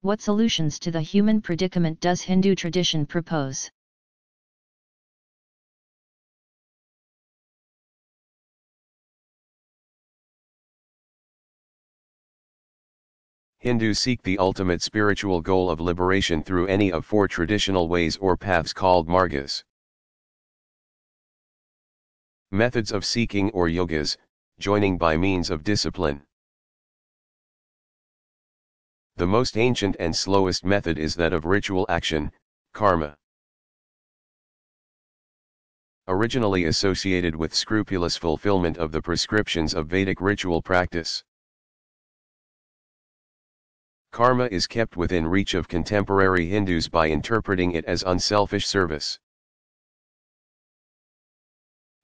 What solutions to the human predicament does Hindu tradition propose? Hindus seek the ultimate spiritual goal of liberation through any of four traditional ways or paths called margas. Methods of seeking or yogas, joining by means of discipline. The most ancient and slowest method is that of ritual action, karma. Originally associated with scrupulous fulfillment of the prescriptions of Vedic ritual practice. Karma is kept within reach of contemporary Hindus by interpreting it as unselfish service.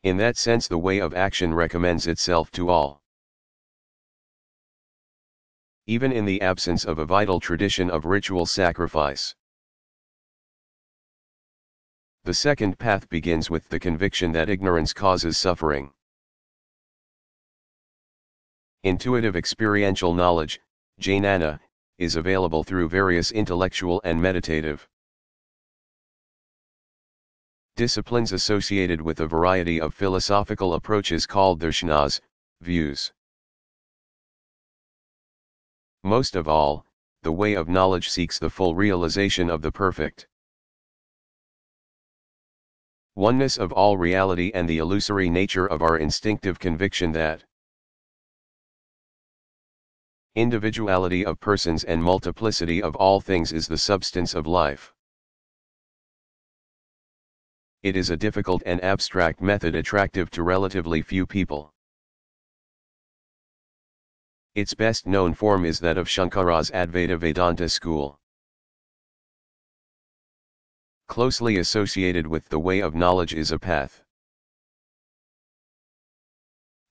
In that sense, the way of action recommends itself to all. Even in the absence of a vital tradition of ritual sacrifice. The second path begins with the conviction that ignorance causes suffering. Intuitive experiential knowledge, jnana, is available through various intellectual and meditative disciplines associated with a variety of philosophical approaches called darshanas, views. Most of all, the way of knowledge seeks the full realization of the perfect oneness of all reality and the illusory nature of our instinctive conviction that individuality of persons and multiplicity of all things is the substance of life. It is a difficult and abstract method attractive to relatively few people. Its best known form is that of Shankara's Advaita Vedanta school. Closely associated with the way of knowledge is a path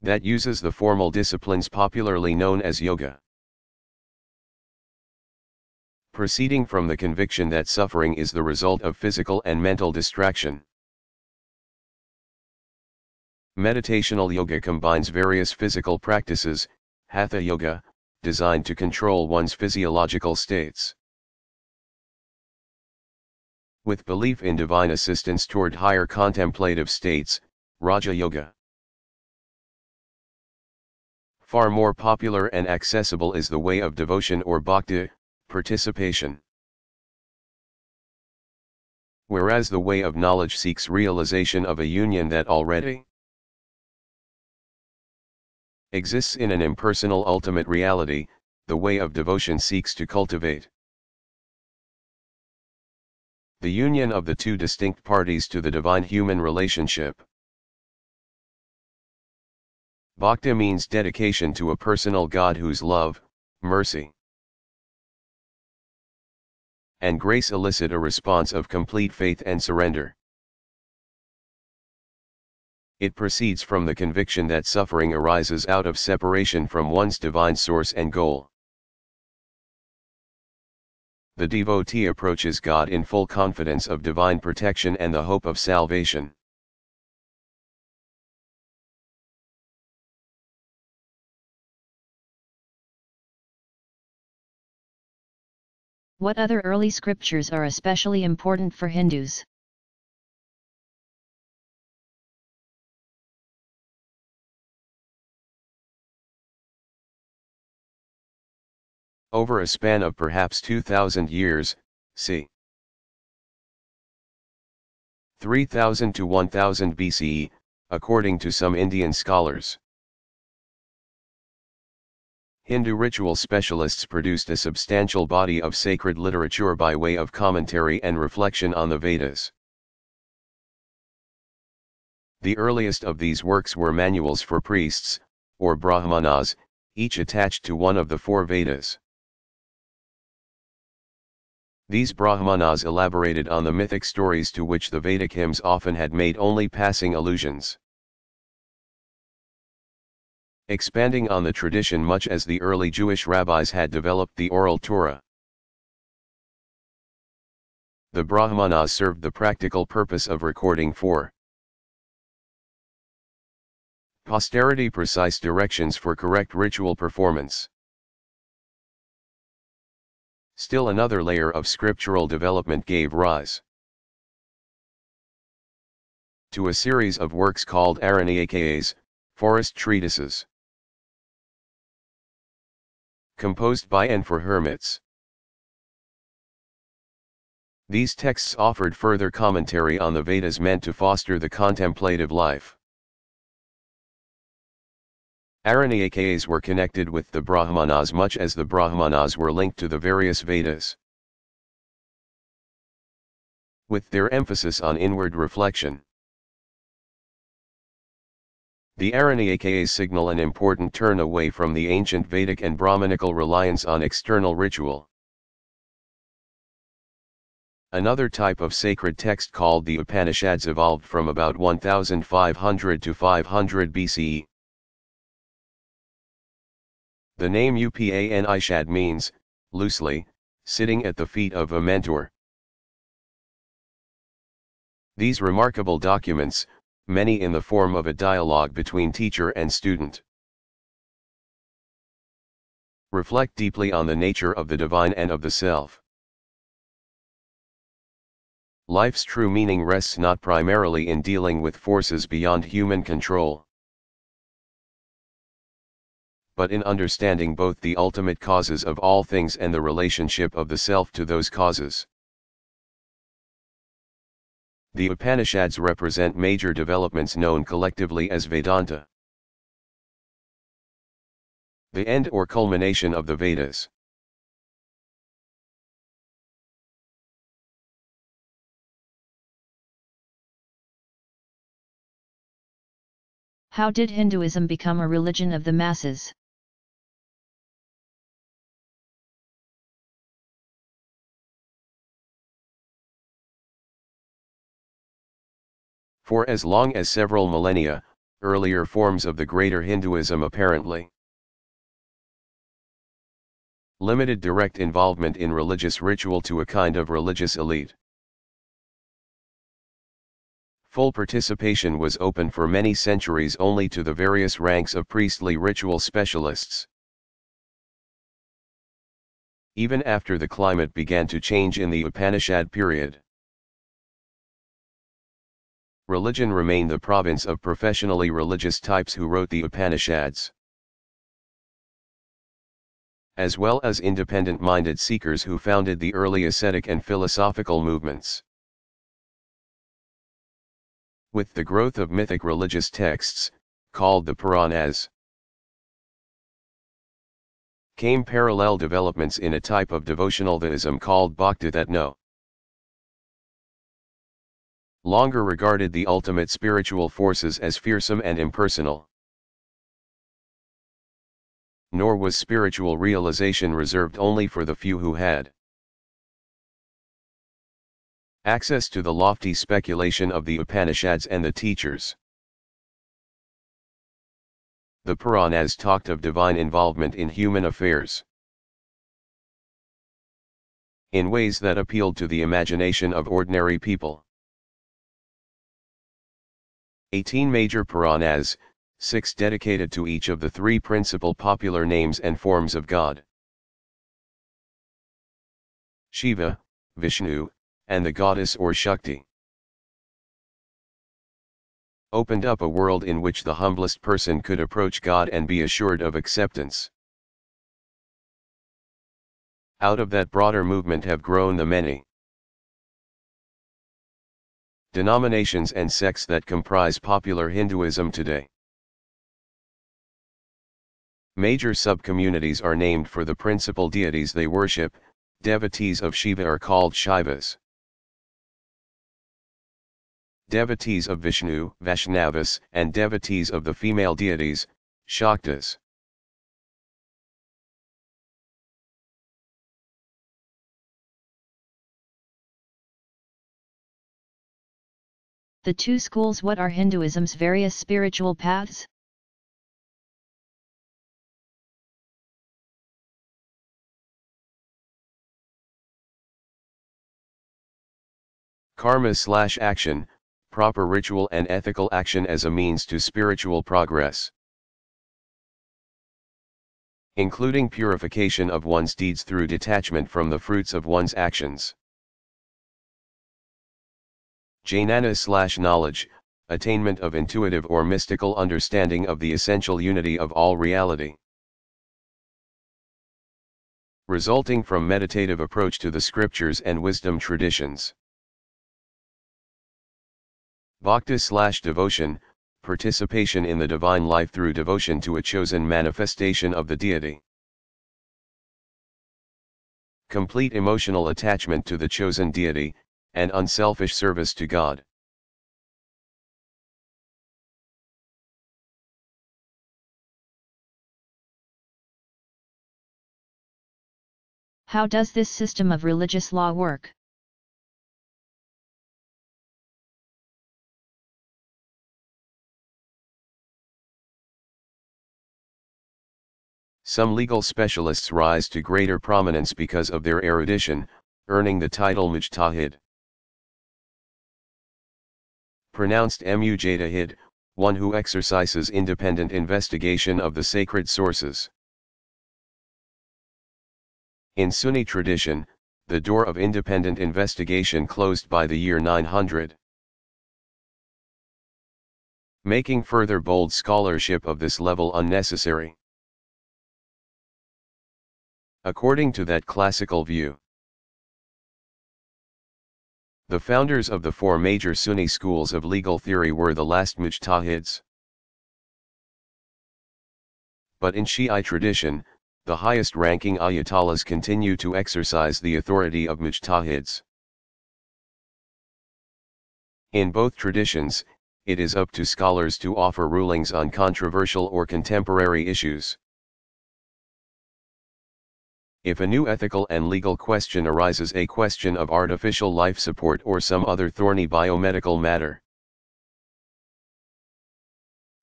that uses the formal disciplines popularly known as yoga. Proceeding from the conviction that suffering is the result of physical and mental distraction. Meditational yoga combines various physical practices, hatha yoga, designed to control one's physiological states, with belief in divine assistance toward higher contemplative states, Raja Yoga. Far more popular and accessible is the way of devotion or bhakti, participation. Whereas the way of knowledge seeks realization of a union that already exists in an impersonal ultimate reality, the way of devotion seeks to cultivate the union of the two distinct parties to the divine human relationship. Bhakti means dedication to a personal God whose love, mercy, and grace elicit a response of complete faith and surrender. It proceeds from the conviction that suffering arises out of separation from one's divine source and goal. The devotee approaches God in full confidence of divine protection and the hope of salvation. What other early scriptures are especially important for Hindus? Over a span of perhaps 2,000 years, c. 3000 to 1000 BCE, according to some Indian scholars, Hindu ritual specialists produced a substantial body of sacred literature by way of commentary and reflection on the Vedas. The earliest of these works were manuals for priests, or brahmanas, each attached to one of the four Vedas. These brahmanas elaborated on the mythic stories to which the Vedic hymns often had made only passing allusions. Expanding on the tradition much as the early Jewish rabbis had developed the oral Torah. The brahmanas served the practical purpose of recording for posterity precise directions for correct ritual performance. Still another layer of scriptural development gave rise to a series of works called Araniakas, forest treatises, composed by and for hermits. These texts offered further commentary on the Vedas meant to foster the contemplative life. Araniakas were connected with the Brahmanas much as the Brahmanas were linked to the various Vedas. With their emphasis on inward reflection, the Araniakas signal an important turn away from the ancient Vedic and Brahmanical reliance on external ritual. Another type of sacred text called the Upanishads evolved from about 1500 to 500 BCE. The name Upanishad means, loosely, sitting at the feet of a mentor. These remarkable documents, many in the form of a dialogue between teacher and student, reflect deeply on the nature of the divine and of the self. Life's true meaning rests not primarily in dealing with forces beyond human control, but in understanding both the ultimate causes of all things and the relationship of the self to those causes. The Upanishads represent major developments known collectively as Vedanta, the end or culmination of the Vedas. How did Hinduism become a religion of the masses? For as long as several millennia, earlier forms of the greater Hinduism apparently limited direct involvement in religious ritual to a kind of religious elite. Full participation was open for many centuries only to the various ranks of priestly ritual specialists. Even after the climate began to change in the Upanishad period, religion remained the province of professionally religious types who wrote the Upanishads, as well as independent-minded seekers who founded the early ascetic and philosophical movements. With the growth of mythic religious texts, called the Puranas, came parallel developments in a type of devotional Theism called Bhakti that no longer regarded the ultimate spiritual forces as fearsome and impersonal, nor was spiritual realization reserved only for the few who had access to the lofty speculation of the Upanishads and the teachers. The Puranas talked of divine involvement in human affairs in ways that appealed to the imagination of ordinary people. 18 major Puranas, 6 dedicated to each of the 3 principal popular names and forms of God: Shiva, Vishnu, and the goddess or Shakti, opened up a world in which the humblest person could approach God and be assured of acceptance. Out of that broader movement have grown the many denominations and sects that comprise popular Hinduism today. Major subcommunities are named for the principal deities they worship. Devotees of Shiva are called Shaivas. Devotees of Vishnu, Vaishnavas, and devotees of the female deities, Shaktas. The two schools. What are Hinduism's various spiritual paths? Karma/action, proper ritual and ethical action as a means to spiritual progress. including purification of one's deeds through detachment from the fruits of one's actions. Jnana/knowledge, attainment of intuitive or mystical understanding of the essential unity of all reality, resulting from meditative approach to the scriptures and wisdom traditions. Bhakti/devotion, participation in the divine life through devotion to a chosen manifestation of the deity. Complete emotional attachment to the chosen deity, and unselfish service to God. How does this system of religious law work? Some legal specialists rise to greater prominence because of their erudition, earning the title mujtahid. Pronounced mujtahid, one who exercises independent investigation of the sacred sources. In Sunni tradition, the door of independent investigation closed by the year 900. Making further bold scholarship of this level unnecessary. According to that classical view, the founders of the four major Sunni schools of legal theory were the last mujtahids. But in Shi'i tradition, the highest-ranking ayatollahs continue to exercise the authority of mujtahids. In both traditions, it is up to scholars to offer rulings on controversial or contemporary issues. If a new ethical and legal question arises, a question of artificial life support or some other thorny biomedical matter.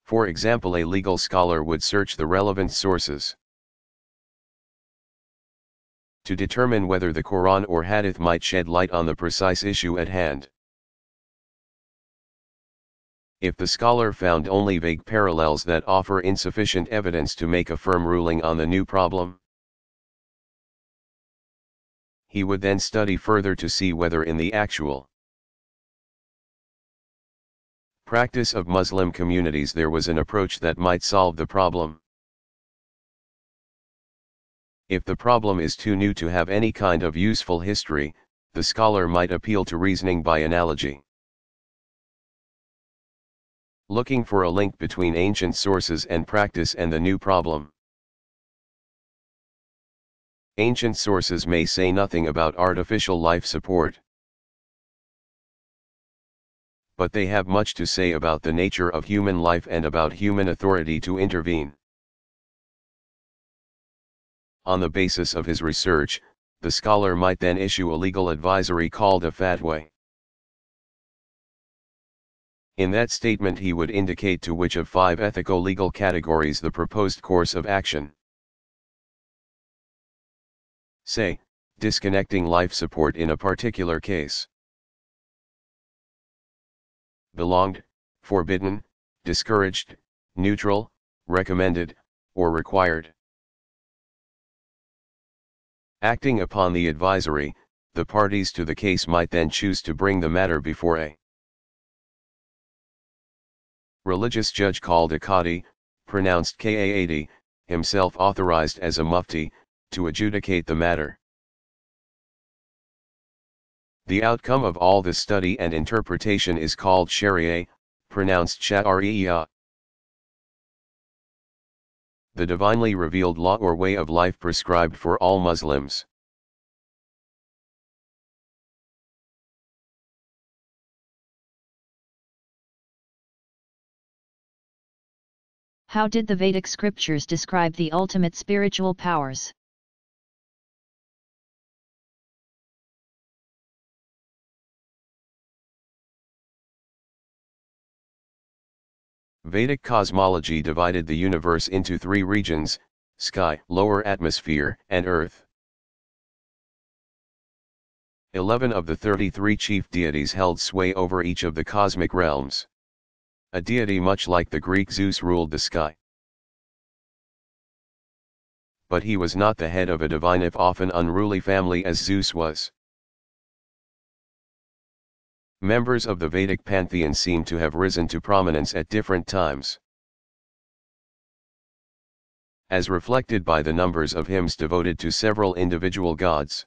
For example, a legal scholar would search the relevant sources to determine whether the Quran or Hadith might shed light on the precise issue at hand. If the scholar found only vague parallels that offer insufficient evidence to make a firm ruling on the new problem, he would then study further to see whether in the actual practice of Muslim communities there was an approach that might solve the problem. If the problem is too new to have any kind of useful history, the scholar might appeal to reasoning by analogy, looking for a link between ancient sources and practice and the new problem. Ancient sources may say nothing about artificial life support, but they have much to say about the nature of human life and about human authority to intervene. On the basis of his research, the scholar might then issue a legal advisory called a fatwa. In that statement he would indicate to which of 5 ethico-legal categories the proposed course of action, say, disconnecting life support in a particular case, belonged, forbidden, discouraged, neutral, recommended, or required. Acting upon the advisory, the parties to the case might then choose to bring the matter before a religious judge called a qadi, pronounced Kaadi, himself authorized as a mufti, to adjudicate the matter. The outcome of all this study and interpretation is called Sharia, pronounced Shari'ah. The divinely revealed law or way of life prescribed for all Muslims. How did the Vedic scriptures describe the ultimate spiritual powers? Vedic cosmology divided the universe into 3 regions: sky, lower atmosphere, and earth. 11 of the 33 chief deities held sway over each of the cosmic realms. A deity much like the Greek Zeus ruled the sky. but he was not the head of a divine if often unruly family as Zeus was. Members of the Vedic pantheon seem to have risen to prominence at different times, as reflected by the numbers of hymns devoted to several individual gods.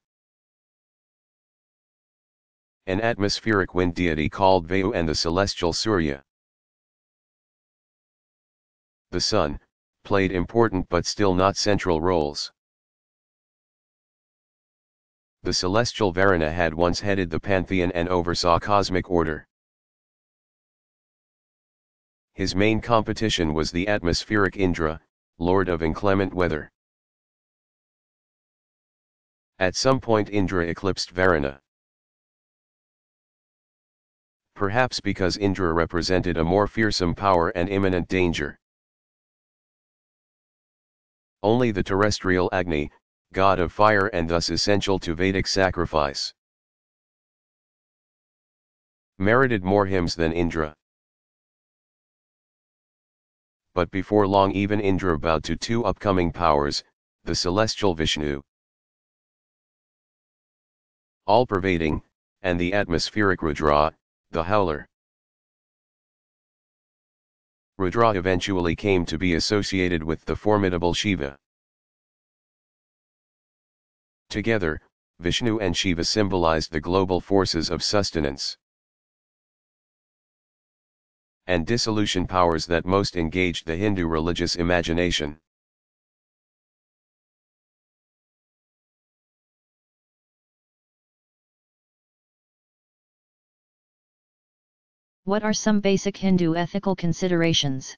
An atmospheric wind deity called Vayu and the celestial Surya, the sun, played important but still not central roles. The celestial Varuna had once headed the pantheon and oversaw cosmic order. His main competition was the atmospheric Indra, lord of inclement weather. At some point Indra eclipsed Varuna. Perhaps because Indra represented a more fearsome power and imminent danger. Only the terrestrial Agni, god of fire and thus essential to Vedic sacrifice, merited more hymns than Indra. But before long even Indra bowed to two upcoming powers, the celestial Vishnu, all-pervading, and the atmospheric Rudra, the howler. Rudra eventually came to be associated with the formidable Shiva. Together, Vishnu and Shiva symbolized the global forces of sustenance and dissolution powers that most engaged the Hindu religious imagination. What are some basic Hindu ethical considerations?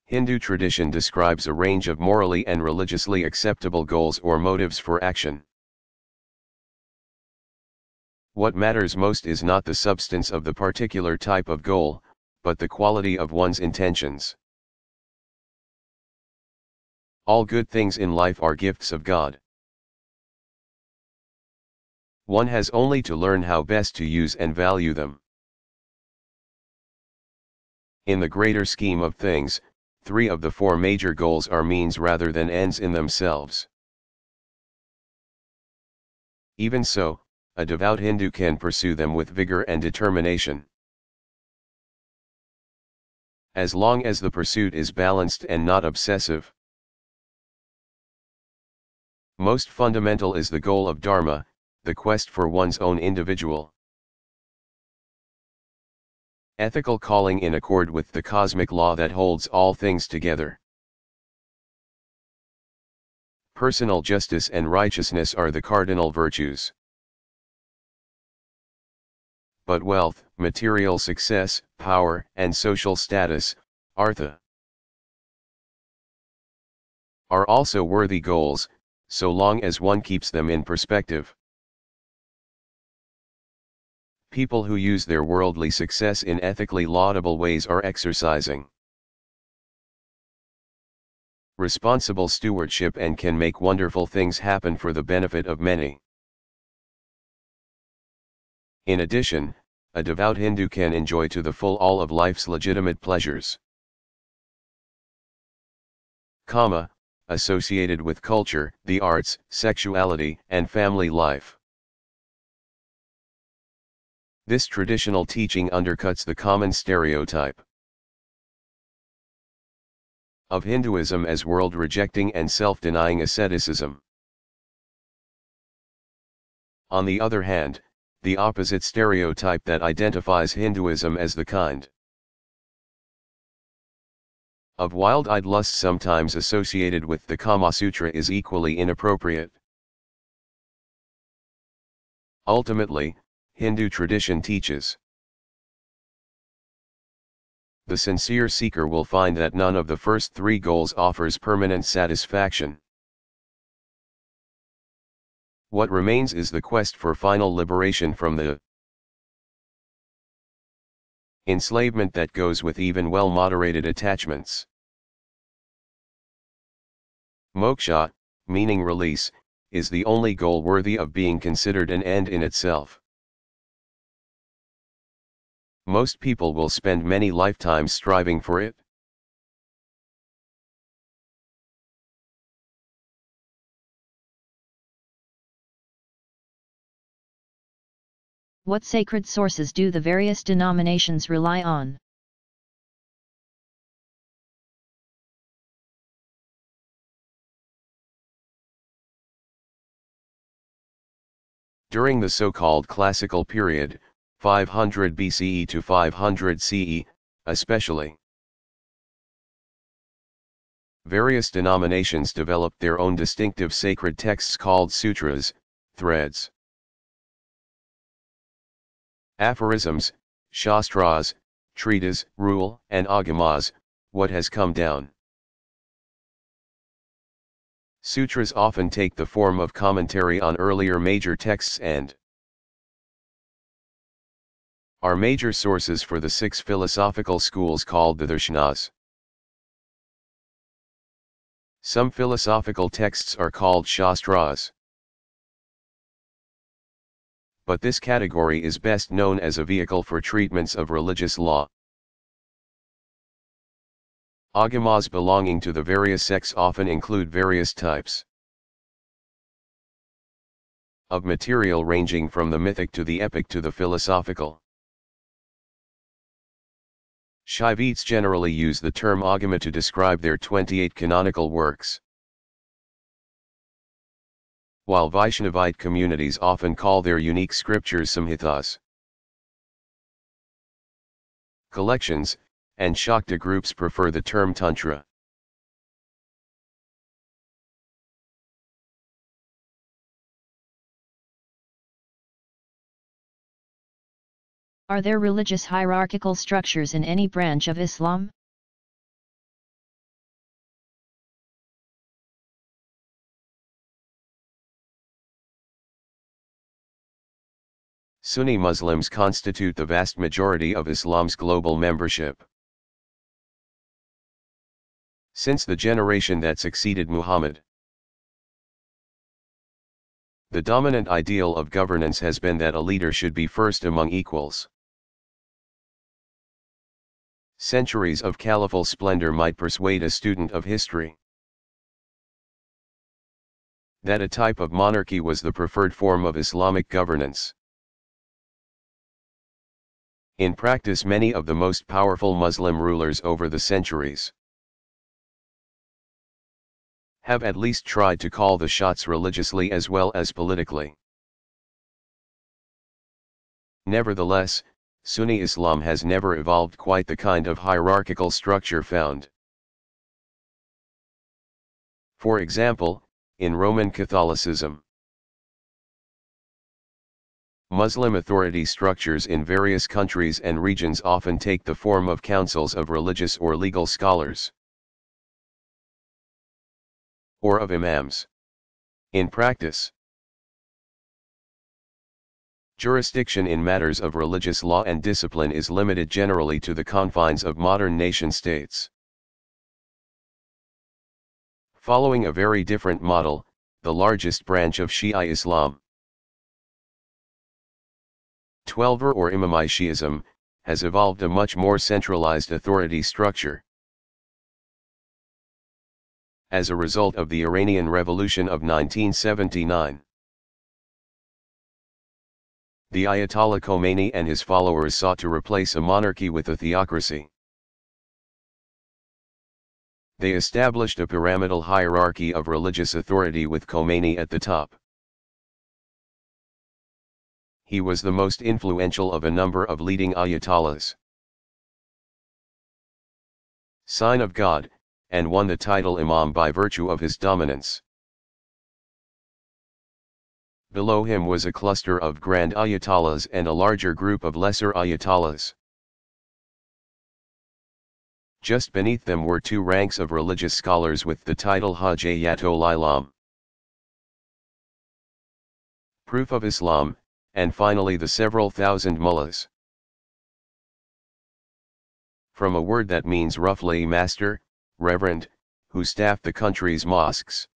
Hindu tradition describes a range of morally and religiously acceptable goals or motives for action. What matters most is not the substance of the particular type of goal, but the quality of one's intentions. All good things in life are gifts of God. One has only to learn how best to use and value them. In the greater scheme of things, 3 of the 4 major goals are means rather than ends in themselves. Even so, a devout Hindu can pursue them with vigor and determination. As long as the pursuit is balanced and not obsessive. Most fundamental is the goal of Dharma, the quest for one's own individual ethical calling in accord with the cosmic law that holds all things together. Personal justice and righteousness are the cardinal virtues. But wealth, material success, power, and social status, artha, are also worthy goals, so long as one keeps them in perspective. People who use their worldly success in ethically laudable ways are exercising responsible stewardship and can make wonderful things happen for the benefit of many. In addition, a devout Hindu can enjoy to the full all of life's legitimate pleasures. Kama, associated with culture, the arts, sexuality, and family life. This traditional teaching undercuts the common stereotype of Hinduism as world-rejecting and self-denying asceticism. On the other hand, the opposite stereotype that identifies Hinduism as the kind of wild-eyed lust sometimes associated with the Kama Sutra is equally inappropriate. Ultimately, Hindu tradition teaches the sincere seeker will find that none of the first 3 goals offers permanent satisfaction. What remains is the quest for final liberation from the enslavement that goes with even well-moderated attachments. Moksha, meaning release, is the only goal worthy of being considered an end in itself. Most people will spend many lifetimes striving for it. What sacred sources do the various denominations rely on? During the so-called classical period, 500 BCE to 500 CE, especially, various denominations developed their own distinctive sacred texts called sutras, threads, aphorisms, shastras, treatises, rule, and agamas, what has come down. Sutras often take the form of commentary on earlier major texts and are major sources for the 6 philosophical schools called the darshanas. Some philosophical texts are called shastras, but this category is best known as a vehicle for treatments of religious law. Agamas belonging to the various sects often include various types of material ranging from the mythic to the epic to the philosophical. Shaivites generally use the term agama to describe their 28 canonical works, while Vaishnavite communities often call their unique scriptures samhitas. Collections, and Shakta groups prefer the term tantra. Are there religious hierarchical structures in any branch of Islam? Sunni Muslims constitute the vast majority of Islam's global membership. Since the generation that succeeded Muhammad, the dominant ideal of governance has been that a leader should be first among equals. Centuries of caliphal splendor might persuade a student of history that a type of monarchy was the preferred form of Islamic governance. In practice, many of the most powerful Muslim rulers over the centuries have at least tried to call the shots religiously as well as politically. Nevertheless, Sunni Islam has never evolved quite the kind of hierarchical structure found, for example, in Roman Catholicism. Muslim authority structures in various countries and regions often take the form of councils of religious or legal scholars, or of imams. In practice, jurisdiction in matters of religious law and discipline is limited generally to the confines of modern nation-states. Following a very different model, the largest branch of Shia Islam, Twelver or Imamite Shi'ism, has evolved a much more centralized authority structure. As a result of the Iranian Revolution of 1979, the Ayatollah Khomeini and his followers sought to replace a monarchy with a theocracy. They established a pyramidal hierarchy of religious authority with Khomeini at the top. He was the most influential of a number of leading Ayatollahs, sign of God, and won the title Imam by virtue of his dominance. Below him was a cluster of grand Ayatollahs and a larger group of lesser Ayatollahs. Just beneath them were 2 ranks of religious scholars with the title Hujjatul Islam, Proof of Islam, and finally the several thousand mullahs, from a word that means roughly master, reverend, who staffed the country's mosques.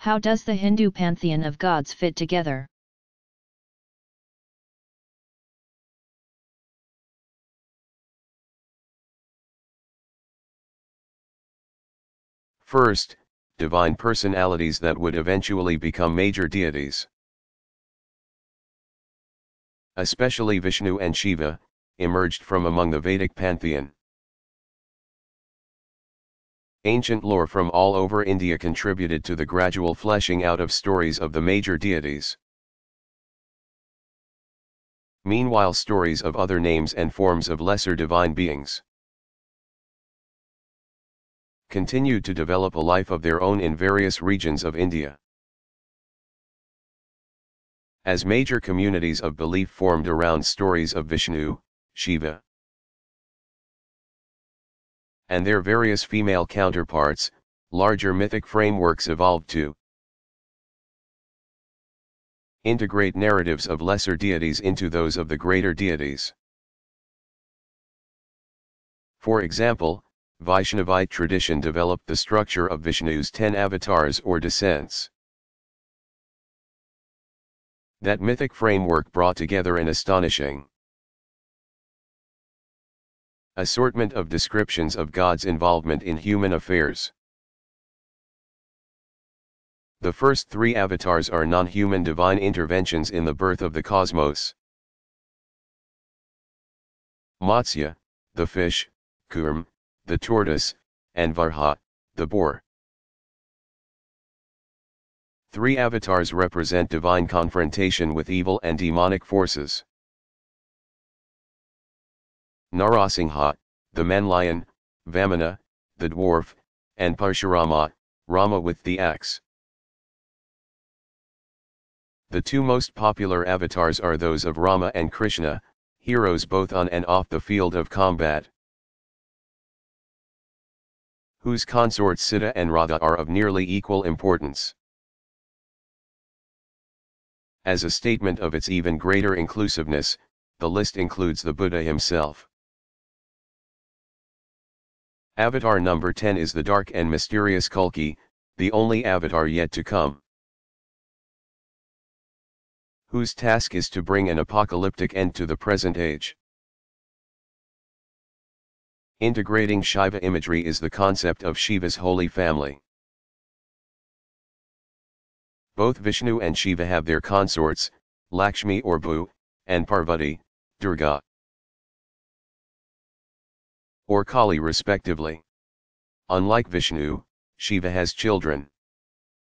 How does the Hindu pantheon of gods fit together? First, divine personalities that would eventually become major deities. Especially Vishnu and Shiva, emerged from among the Vedic pantheon. Ancient lore from all over India contributed to the gradual fleshing out of stories of the major deities. Meanwhile, stories of other names and forms of lesser divine beings continued to develop a life of their own in various regions of India. As major communities of belief formed around stories of Vishnu, Shiva, and their various female counterparts, larger mythic frameworks evolved to integrate narratives of lesser deities into those of the greater deities. For example, Vaishnavite tradition developed the structure of Vishnu's 10 avatars or descents. That mythic framework brought together an astonishing assortment of descriptions of God's involvement in human affairs. The first 3 avatars are non-human divine interventions in the birth of the cosmos. Matsya, the fish, Kurm, the tortoise, and Varha, the boar. 3 avatars represent divine confrontation with evil and demonic forces. Narasingha, the man-lion, Vamana, the dwarf, and Parshurama, Rama with the axe. The 2 most popular avatars are those of Rama and Krishna, heroes both on and off the field of combat, whose consorts Sita and Radha are of nearly equal importance. As a statement of its even greater inclusiveness, the list includes the Buddha himself. Avatar number 10 is the dark and mysterious Kalki, the only avatar yet to come, whose task is to bring an apocalyptic end to the present age. Integrating Shiva imagery is the concept of Shiva's holy family. Both Vishnu and Shiva have their consorts, Lakshmi or Bhu, and Parvati, Durga, or Kali respectively. Unlike Vishnu, Shiva has children.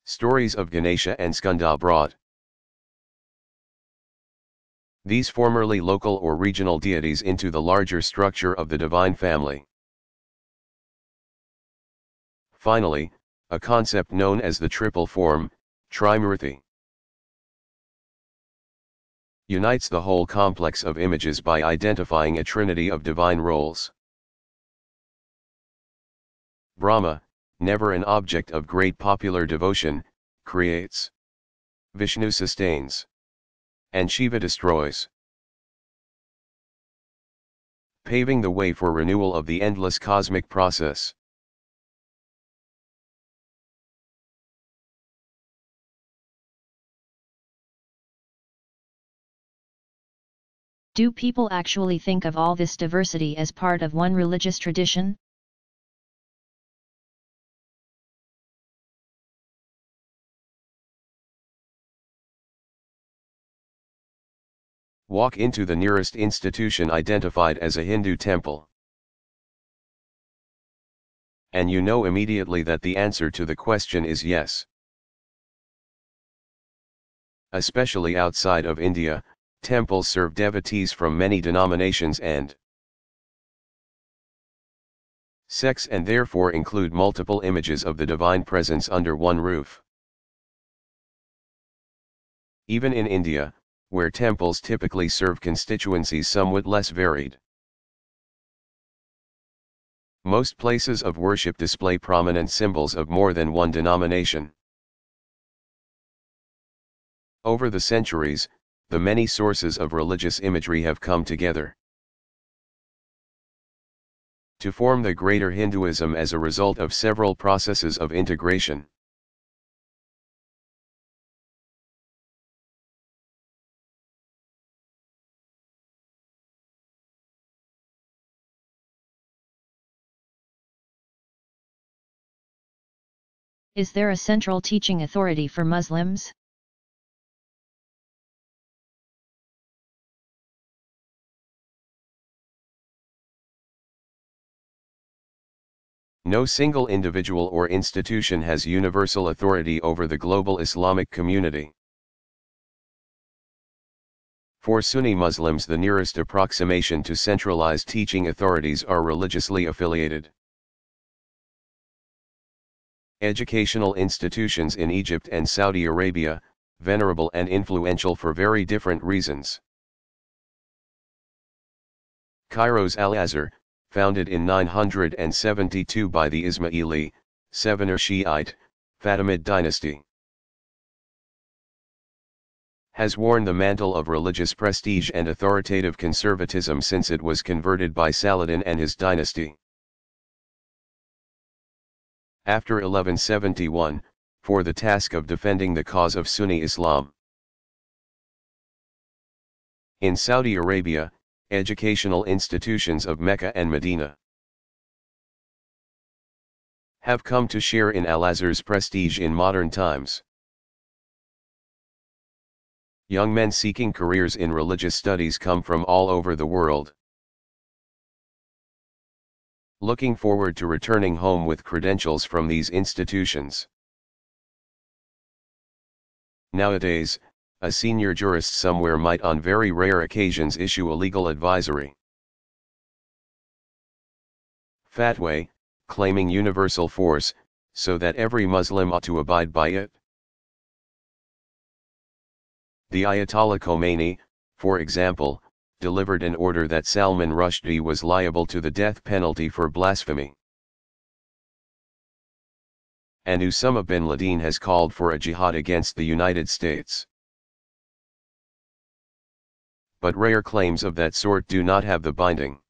Stories of Ganesha and Skanda brought these formerly local or regional deities into the larger structure of the divine family. Finally, a concept known as the triple form, Trimurti, unites the whole complex of images by identifying a trinity of divine roles. Brahma, never an object of great popular devotion, creates. Vishnu sustains. And Shiva destroys, paving the way for renewal of the endless cosmic process. Do people actually think of all this diversity as part of one religious tradition? Walk into the nearest institution identified as a Hindu temple, and you know immediately that the answer to the question is yes. Especially outside of India, temples serve devotees from many denominations and sects and therefore include multiple images of the divine presence under one roof. Even in India, where temples typically serve constituencies somewhat less varied, most places of worship display prominent symbols of more than one denomination. Over the centuries, the many sources of religious imagery have come together to form the greater Hinduism as a result of several processes of integration. Is there a central teaching authority for Muslims? No single individual or institution has universal authority over the global Islamic community. For Sunni Muslims, the nearest approximation to centralized teaching authorities are religiously affiliated. Educational institutions in Egypt and Saudi Arabia, venerable and influential for very different reasons. Cairo's Al-Azhar, founded in 972 by the Ismaili, Sevener Shiite, Fatimid dynasty, has worn the mantle of religious prestige and authoritative conservatism since it was converted by Saladin and his dynasty. After 1171, for the task of defending the cause of Sunni Islam. In Saudi Arabia, educational institutions of Mecca and Medina have come to share in Al-Azhar's prestige in modern times. Young men seeking careers in religious studies come from all over the world, looking forward to returning home with credentials from these institutions. Nowadays, a senior jurist somewhere might on very rare occasions issue a legal advisory fatwa, claiming universal force, so that every Muslim ought to abide by it. The Ayatollah Khomeini, for example, delivered an order that Salman Rushdie was liable to the death penalty for blasphemy. And Osama bin Laden has called for a jihad against the United States. But rare claims of that sort do not have the binding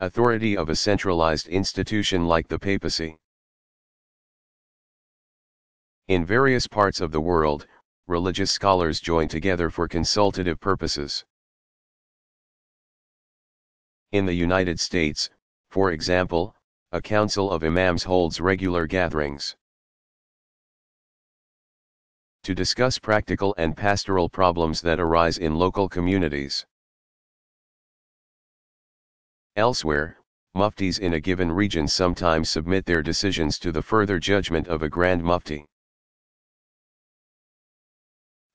authority of a centralized institution like the papacy. In various parts of the world, religious scholars join together for consultative purposes. In the United States, for example, a council of imams holds regular gatherings to discuss practical and pastoral problems that arise in local communities. Elsewhere, muftis in a given region sometimes submit their decisions to the further judgment of a grand mufti,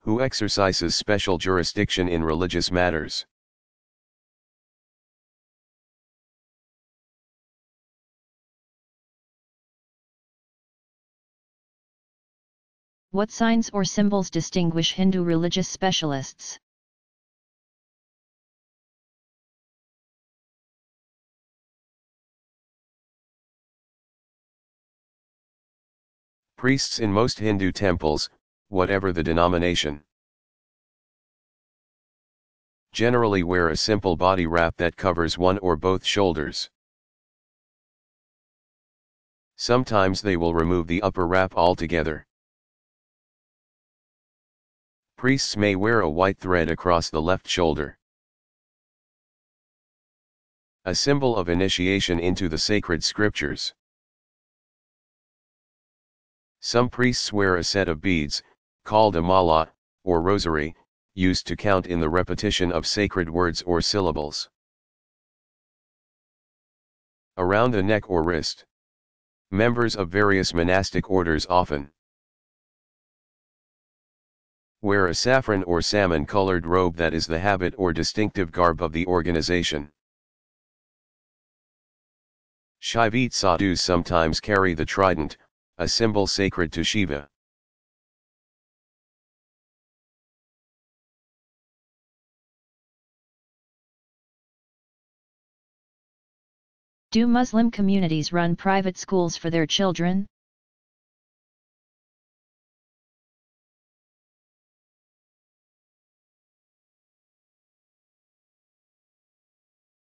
who exercises special jurisdiction in religious matters. What signs or symbols distinguish Hindu religious specialists? Priests in most Hindu temples, whatever the denomination, generally wear a simple body wrap that covers one or both shoulders. Sometimes they will remove the upper wrap altogether. Priests may wear a white thread across the left shoulder, a symbol of initiation into the sacred scriptures. Some priests wear a set of beads, called a mala, or rosary, used to count in the repetition of sacred words or syllables, around the neck or wrist. Members of various monastic orders often wear a saffron or salmon-colored robe that is the habit or distinctive garb of the organization. Shaivite sadhus sometimes carry the trident, a symbol sacred to Shiva. Do Muslim communities run private schools for their children?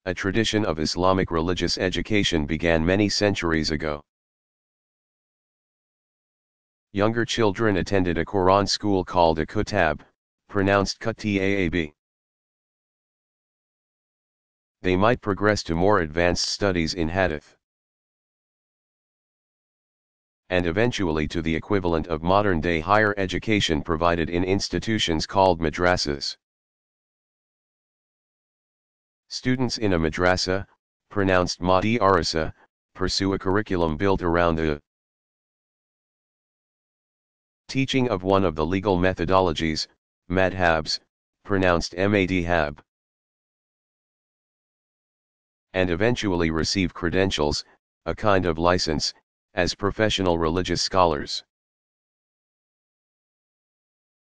A tradition of Islamic religious education began many centuries ago. Younger children attended a Quran school called a kutab, pronounced kutaab. They might progress to more advanced studies in hadith, and eventually to the equivalent of modern-day higher education provided in institutions called madrasas. Students in a madrasa, pronounced madrasa, pursue a curriculum built around the teaching of one of the legal methodologies, madhabs, pronounced madhab, and eventually receive credentials, a kind of license, as professional religious scholars.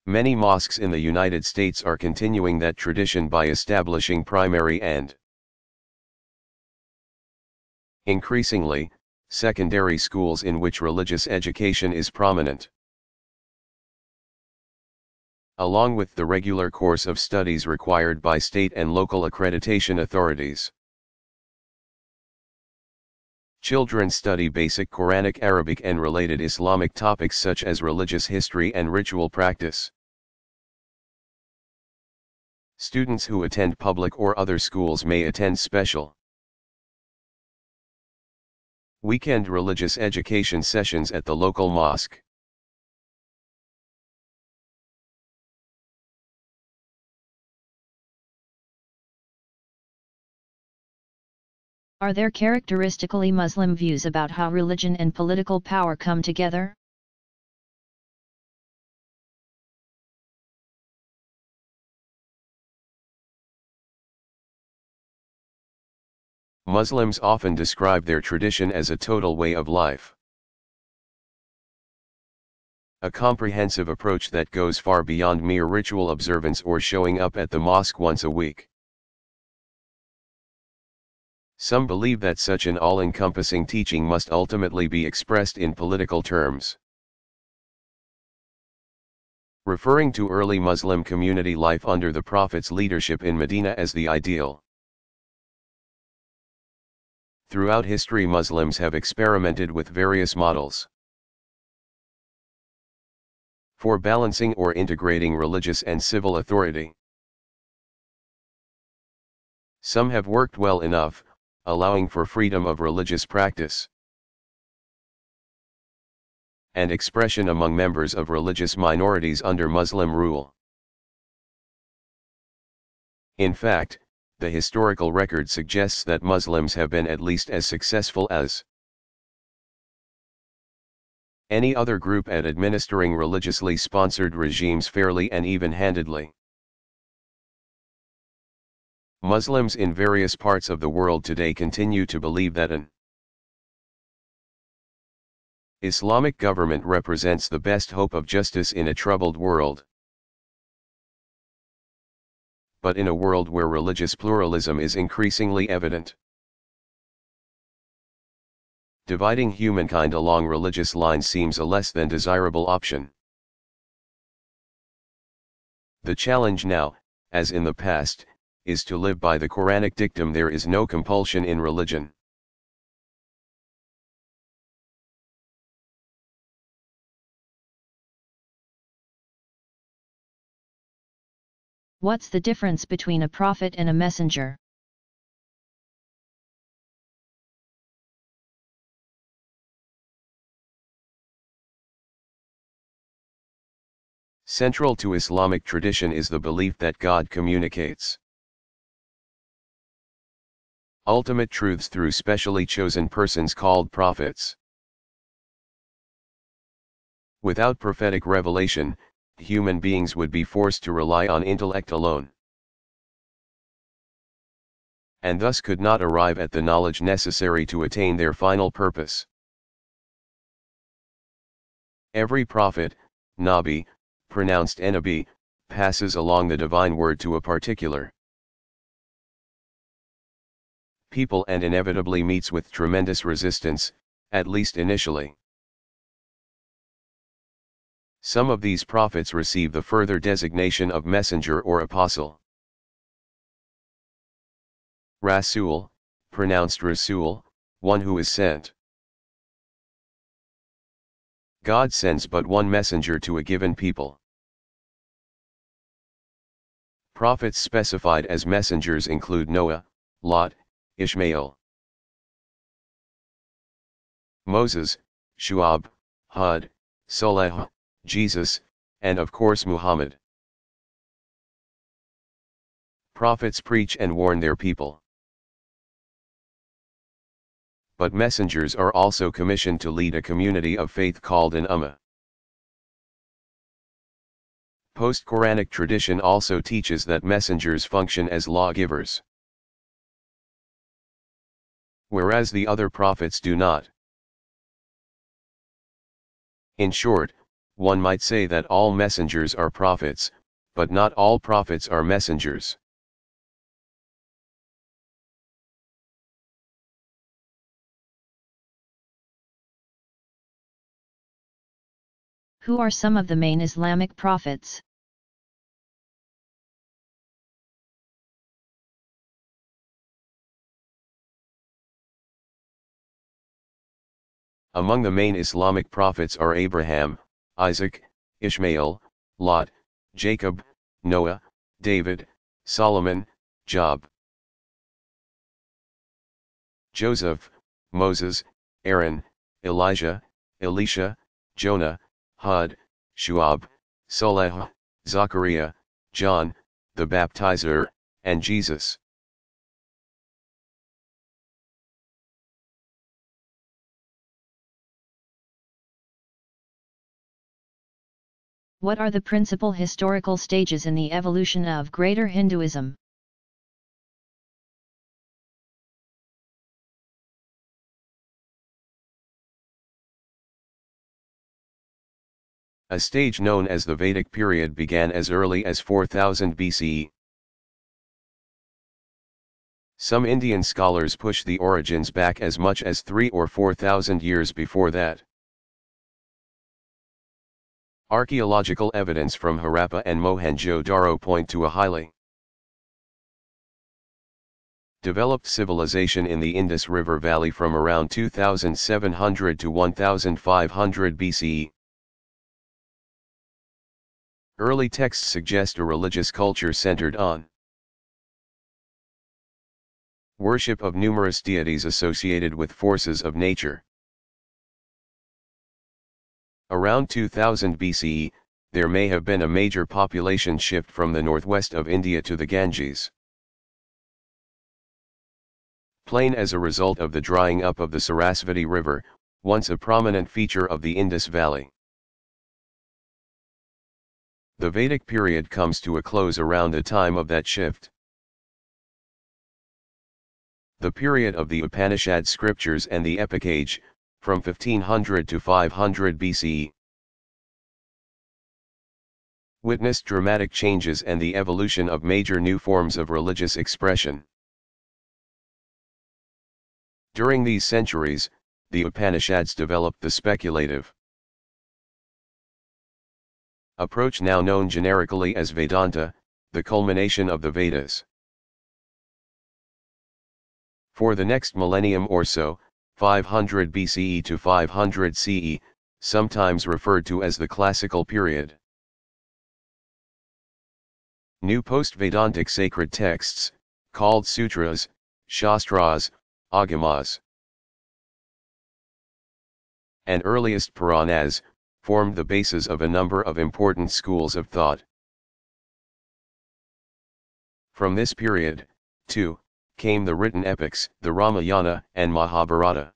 Many mosques in the United States are continuing that tradition by establishing primary and increasingly secondary schools in which religious education is prominent. Along with the regular course of studies required by state and local accreditation authorities. Children study basic Quranic Arabic and related Islamic topics such as religious history and ritual practice. Students who attend public or other schools may attend special weekend religious education sessions at the local mosque. Are there characteristically Muslim views about how religion and political power come together? Muslims often describe their tradition as a total way of life. A comprehensive approach that goes far beyond mere ritual observance or showing up at the mosque once a week. Some believe that such an all-encompassing teaching must ultimately be expressed in political terms. Referring to early Muslim community life under the Prophet's leadership in Medina as the ideal. Throughout history, Muslims have experimented with various models for balancing or integrating religious and civil authority. Some have worked well enough, allowing for freedom of religious practice and expression among members of religious minorities under Muslim rule. In fact, the historical record suggests that Muslims have been at least as successful as any other group at administering religiously sponsored regimes fairly and even-handedly. Muslims in various parts of the world today continue to believe that an Islamic government represents the best hope of justice in a troubled world. But in a world where religious pluralism is increasingly evident, dividing humankind along religious lines seems a less than desirable option. The challenge now, as in the past, is to live by the Quranic dictum, "There is no compulsion in religion." What's the difference between a prophet and a messenger? Central to Islamic tradition is the belief that God communicates ultimate truths through specially chosen persons called prophets. Without prophetic revelation, human beings would be forced to rely on intellect alone, and thus could not arrive at the knowledge necessary to attain their final purpose. Every prophet, Nabi, pronounced Nabi, passes along the divine word to a particular people and inevitably meets with tremendous resistance, at least initially. Some of these prophets receive the further designation of messenger or apostle. Rasul, pronounced Rasul, one who is sent. God sends but one messenger to a given people. Prophets specified as messengers include Noah, Lot, Ishmael, Moses, Shu'ab, Hud, Soleh, Jesus, and of course Muhammad. Prophets preach and warn their people. But messengers are also commissioned to lead a community of faith called an ummah. Post-Quranic tradition also teaches that messengers function as lawgivers, whereas the other prophets do not. In short, one might say that all messengers are prophets, but not all prophets are messengers. Who are some of the main Islamic prophets? Among the main Islamic prophets are Abraham, Isaac, Ishmael, Lot, Jacob, Noah, David, Solomon, Job, Joseph, Moses, Aaron, Elijah, Elisha, Jonah, Hud, Shu'ab, Soleh, Zachariah, John, the Baptizer, and Jesus. What are the principal historical stages in the evolution of Greater Hinduism? A stage known as the Vedic period began as early as 4000 BCE. Some Indian scholars push the origins back as much as 3 or 4,000 years before that. Archaeological evidence from Harappa and Mohenjo-Daro point to a highly developed civilization in the Indus River Valley from around 2700 to 1500 BCE. Early texts suggest a religious culture centered on worship of numerous deities associated with forces of nature. Around 2000 BCE, there may have been a major population shift from the northwest of India to the Ganges plain as a result of the drying up of the Sarasvati River, once a prominent feature of the Indus Valley. The Vedic period comes to a close around the time of that shift. The period of the Upanishad scriptures and the Epic Age, from 1500 to 500 BCE, witnessed dramatic changes and the evolution of major new forms of religious expression. During these centuries, the Upanishads developed the speculative approach now known generically as Vedanta, the culmination of the Vedas. For the next millennium or so, 500 BCE to 500 CE, sometimes referred to as the classical period, new post-Vedantic sacred texts, called sutras, shastras, agamas, and earliest Puranas, formed the basis of a number of important schools of thought. From this period, too, came the written epics, the Ramayana and Mahabharata.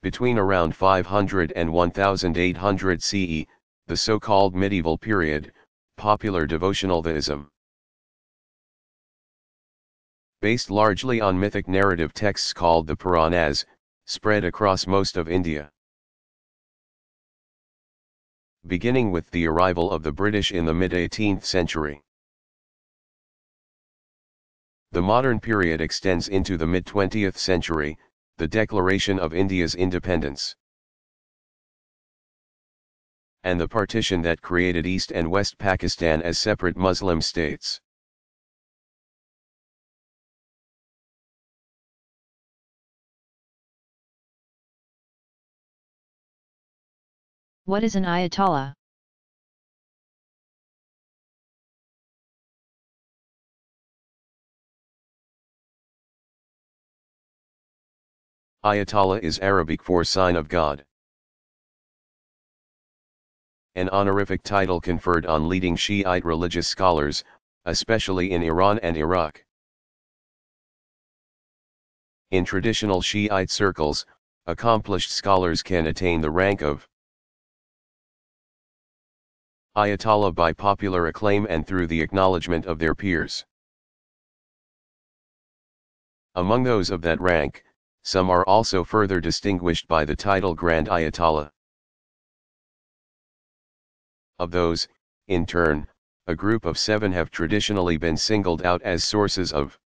Between around 500 and 1800 CE, the so-called medieval period, popular devotional theism, based largely on mythic narrative texts called the Puranas, spread across most of India. Beginning with the arrival of the British in the mid-18th century. The modern period extends into the mid-20th century, the declaration of India's independence, and the partition that created East and West Pakistan as separate Muslim states. What is an Ayatollah? Ayatollah is Arabic for sign of God. An honorific title conferred on leading Shiite religious scholars, especially in Iran and Iraq. In traditional Shiite circles, accomplished scholars can attain the rank of Ayatollah by popular acclaim and through the acknowledgement of their peers. Among those of that rank, some are also further distinguished by the title Grand Ayatollah. Of those, in turn, a group of 7 have traditionally been singled out as sources of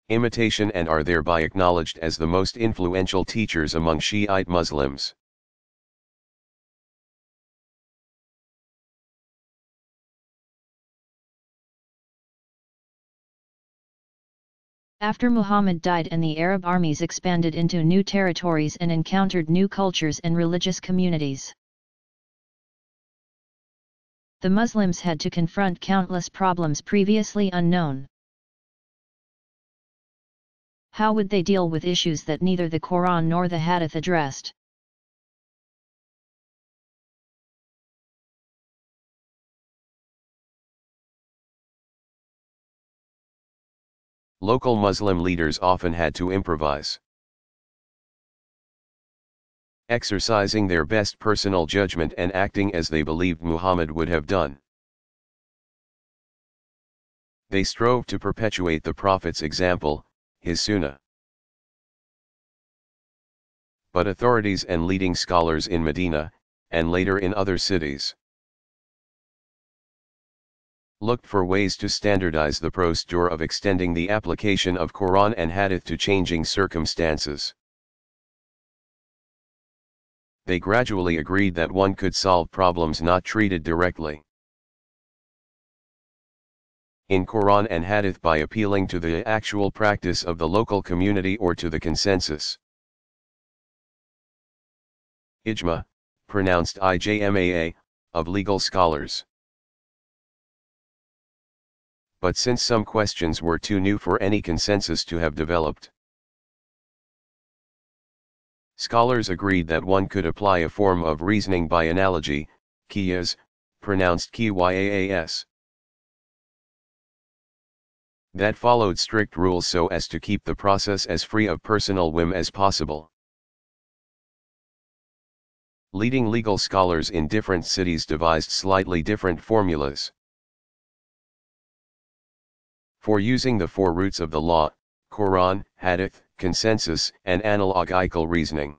imitation and are thereby acknowledged as the most influential teachers among Shiite Muslims. After Muhammad died and the Arab armies expanded into new territories and encountered new cultures and religious communities, the Muslims had to confront countless problems previously unknown. How would they deal with issues that neither the Quran nor the Hadith addressed? Local Muslim leaders often had to improvise, exercising their best personal judgment and acting as they believed Muhammad would have done. They strove to perpetuate the Prophet's example, his sunnah. But authorities and leading scholars in Medina, and later in other cities, looked for ways to standardize the procedure of extending the application of Quran and Hadith to changing circumstances. They gradually agreed that one could solve problems not treated directly in Quran and Hadith by appealing to the actual practice of the local community or to the consensus. Ijma, pronounced IJMAA, of legal scholars. But since some questions were too new for any consensus to have developed, scholars agreed that one could apply a form of reasoning by analogy, qiyas, pronounced qyaas, that followed strict rules so as to keep the process as free of personal whim as possible. Leading legal scholars in different cities devised slightly different formulas for using the 4 roots of the law, Quran, Hadith, consensus, and analogical reasoning.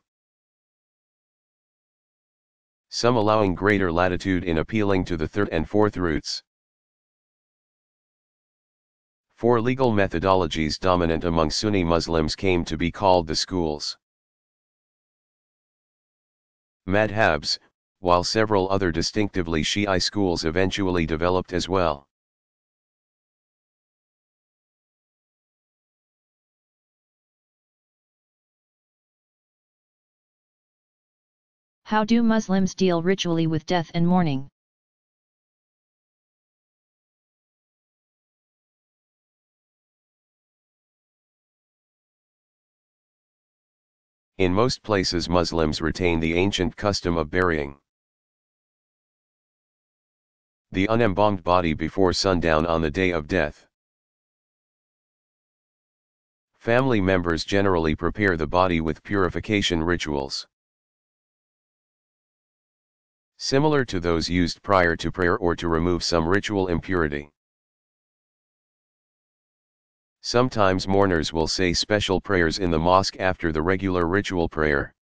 Some allowing greater latitude in appealing to the 3rd and 4th roots. 4 legal methodologies dominant among Sunni Muslims came to be called the schools. Madhabs, while several other distinctively Shi'i schools eventually developed as well. How do Muslims deal ritually with death and mourning? In most places Muslims retain the ancient custom of burying the unembalmed body before sundown on the day of death. Family members generally prepare the body with purification rituals, similar to those used prior to prayer or to remove some ritual impurity. Sometimes mourners will say special prayers in the mosque after the regular ritual prayer,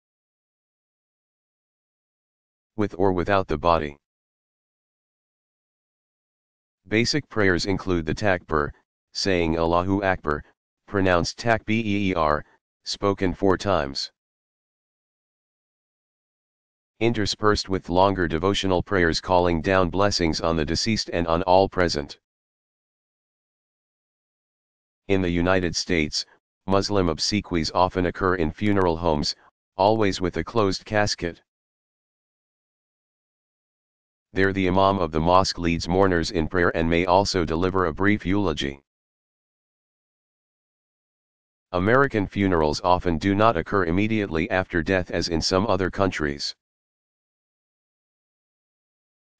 with or without the body. Basic prayers include the takbir, saying Allahu Akbar, pronounced takbir, spoken 4 times, interspersed with longer devotional prayers calling down blessings on the deceased and on all present. In the United States, Muslim obsequies often occur in funeral homes, always with a closed casket. There the imam of the mosque leads mourners in prayer and may also deliver a brief eulogy. American funerals often do not occur immediately after death as in some other countries.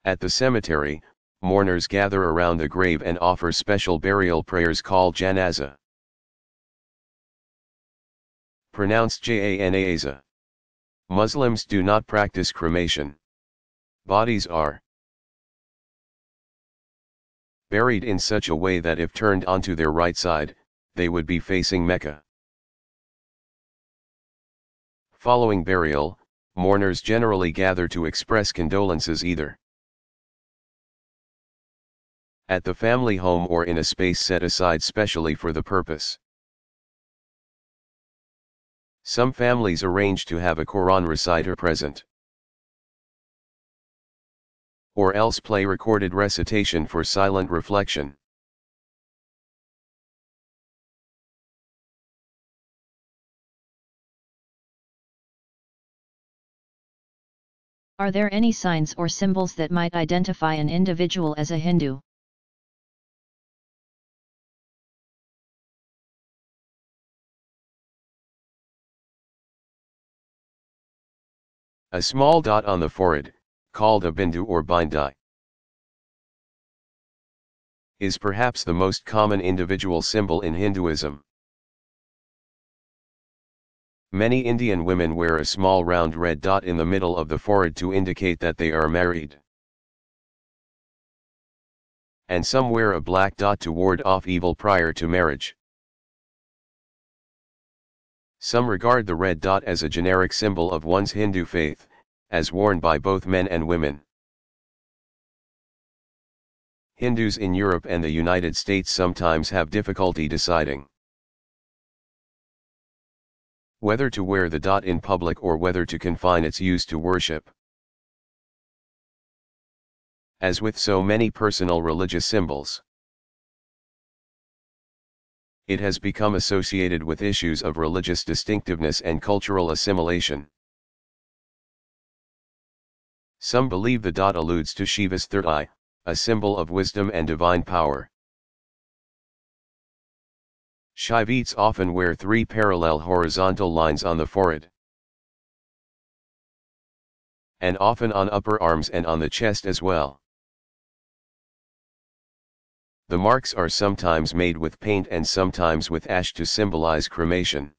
At the cemetery, mourners gather around the grave and offer special burial prayers called janaza. Pronounced janaza. Muslims do not practice cremation. Bodies are buried in such a way that if turned onto their right side, they would be facing Mecca. Following burial, mourners generally gather to express condolences either at the family home or in a space set aside specially for the purpose. Some families arrange to have a Quran reciter present, or else play recorded recitation for silent reflection. Are there any signs or symbols that might identify an individual as a Hindu? A small dot on the forehead, called a bindu or bindai, is perhaps the most common individual symbol in Hinduism. Many Indian women wear a small round red dot in the middle of the forehead to indicate that they are married. And some wear a black dot to ward off evil prior to marriage. Some regard the red dot as a generic symbol of one's Hindu faith, as worn by both men and women. Hindus in Europe and the United States sometimes have difficulty deciding whether to wear the dot in public or whether to confine its use to worship. As with so many personal religious symbols, it has become associated with issues of religious distinctiveness and cultural assimilation. Some believe the dot alludes to Shiva's third eye, a symbol of wisdom and divine power. Shaivites often wear 3 parallel horizontal lines on the forehead, and often on upper arms and on the chest as well. The marks are sometimes made with paint and sometimes with ash to symbolize cremation.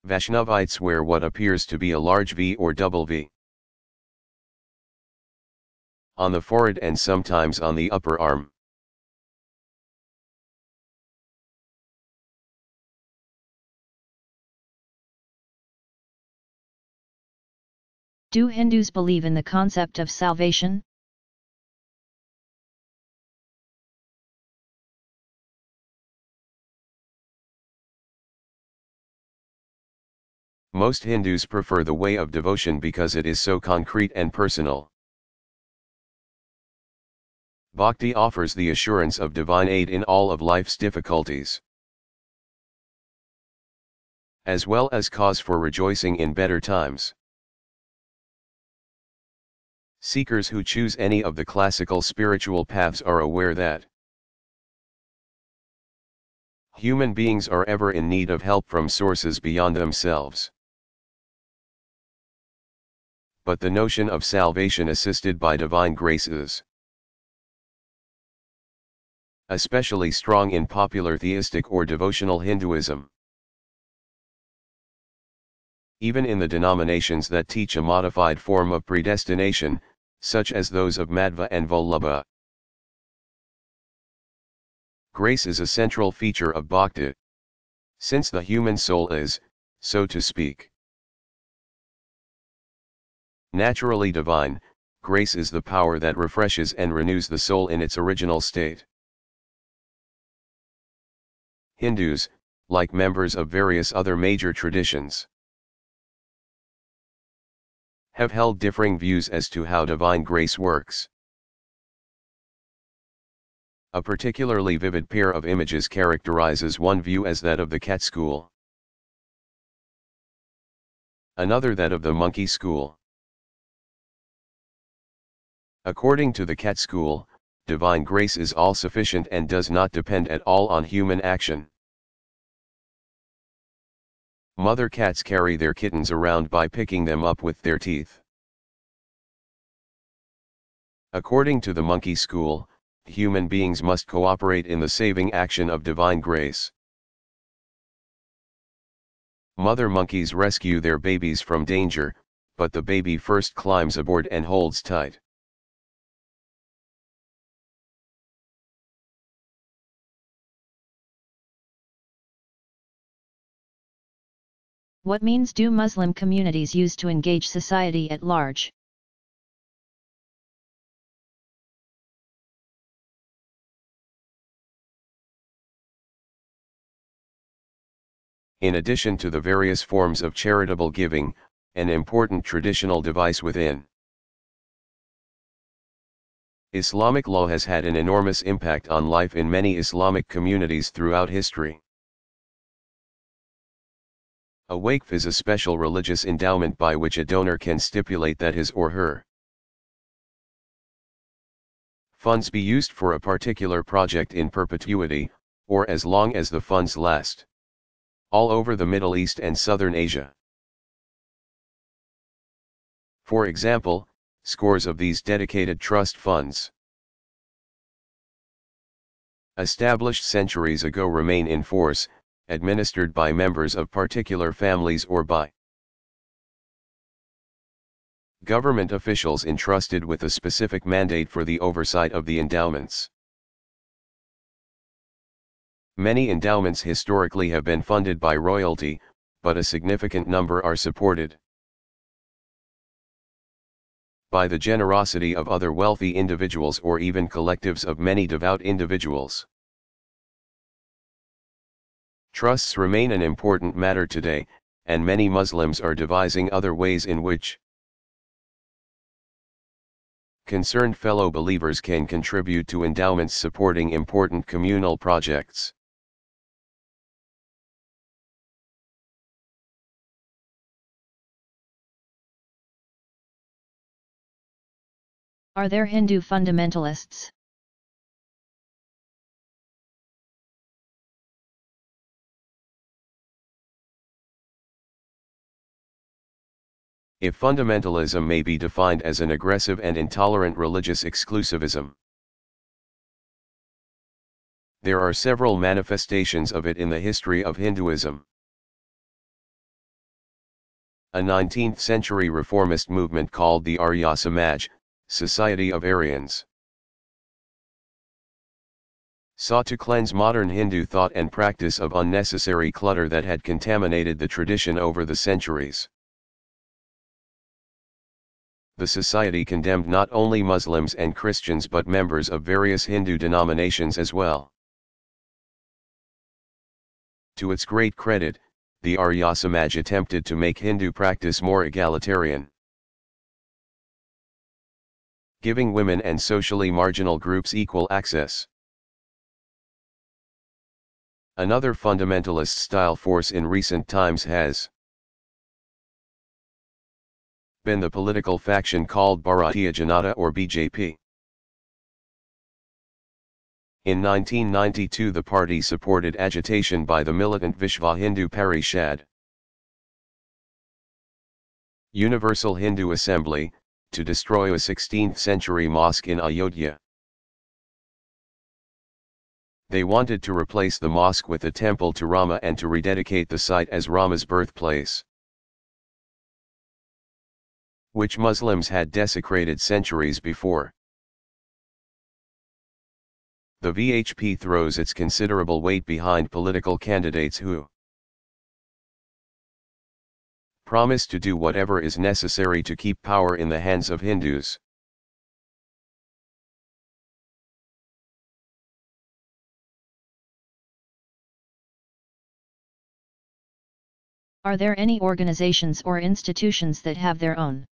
Vaishnavites wear what appears to be a large V or double V on the forehead and sometimes on the upper arm. Do Hindus believe in the concept of salvation? Most Hindus prefer the way of devotion because it is so concrete and personal. Bhakti offers the assurance of divine aid in all of life's difficulties, as well as cause for rejoicing in better times. Seekers who choose any of the classical spiritual paths are aware that human beings are ever in need of help from sources beyond themselves. But the notion of salvation assisted by divine grace is especially strong in popular theistic or devotional Hinduism. Even in the denominations that teach a modified form of predestination, such as those of Madhva and Vallabha, grace is a central feature of bhakti, since the human soul is, so to speak, naturally divine. Grace is the power that refreshes and renews the soul in its original state. Hindus, like members of various other major traditions, have held differing views as to how divine grace works. A particularly vivid pair of images characterizes one view as that of the cat school, another that of the monkey school. According to the cat school, divine grace is all-sufficient and does not depend at all on human action. Mother cats carry their kittens around by picking them up with their teeth. According to the monkey school, human beings must cooperate in the saving action of divine grace. Mother monkeys rescue their babies from danger, but the baby first climbs aboard and holds tight. What means do Muslim communities use to engage society at large? In addition to the various forms of charitable giving, an important traditional device within Islamic law has had an enormous impact on life in many Islamic communities throughout history. A waqf is a special religious endowment by which a donor can stipulate that his or her funds be used for a particular project in perpetuity, or as long as the funds last. All over the Middle East and Southern Asia. For example, scores of these dedicated trust funds, established centuries ago, remain in force, administered by members of particular families or by government officials entrusted with a specific mandate for the oversight of the endowments. Many endowments historically have been funded by royalty, but a significant number are supported by the generosity of other wealthy individuals or even collectives of many devout individuals. Trusts remain an important matter today, and many Muslims are devising other ways in which concerned fellow believers can contribute to endowments supporting important communal projects. Are there Hindu fundamentalists? If fundamentalism may be defined as an aggressive and intolerant religious exclusivism, there are several manifestations of it in the history of Hinduism. A 19th-century reformist movement called the Arya Samaj, Society of Aryans, sought to cleanse modern Hindu thought and practice of unnecessary clutter that had contaminated the tradition over the centuries. The society condemned not only Muslims and Christians but members of various Hindu denominations as well. To its great credit, the Arya Samaj attempted to make Hindu practice more egalitarian, giving women and socially marginal groups equal access. Another fundamentalist style force in recent times has been the political faction called Bharatiya Janata or BJP. In 1992 the party supported agitation by the militant Vishva Hindu Parishad, Universal Hindu Assembly, to destroy a 16th-century mosque in Ayodhya. They wanted to replace the mosque with a temple to Rama and to rededicate the site as Rama's birthplace, which Muslims had desecrated centuries before. The VHP throws its considerable weight behind political candidates who promise to do whatever is necessary to keep power in the hands of Hindus. Are there any organizations or institutions that have their own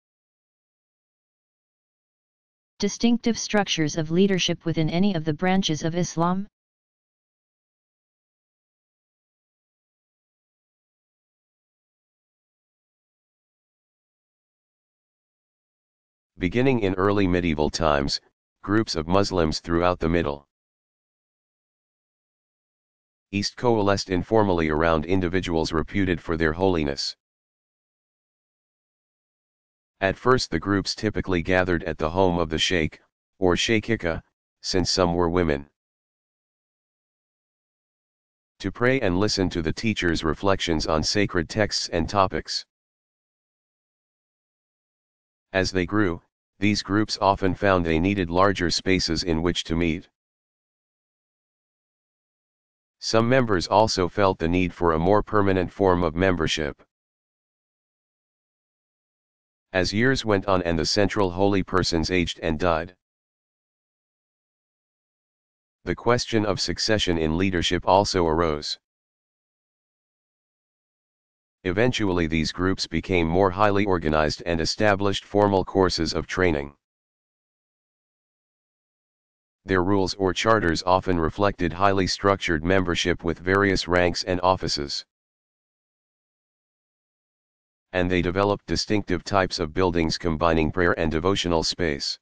distinctive structures of leadership within any of the branches of Islam? Beginning in early medieval times, groups of Muslims throughout the Middle East coalesced informally around individuals reputed for their holiness. At first the groups typically gathered at the home of the sheikh, or sheikhika, since some were women, to pray and listen to the teacher's reflections on sacred texts and topics. As they grew, these groups often found they needed larger spaces in which to meet. Some members also felt the need for a more permanent form of membership. As years went on and the central holy persons aged and died, the question of succession in leadership also arose. Eventually these groups became more highly organized and established formal courses of training. Their rules or charters often reflected highly structured membership with various ranks and offices. And they developed distinctive types of buildings combining prayer and devotional space.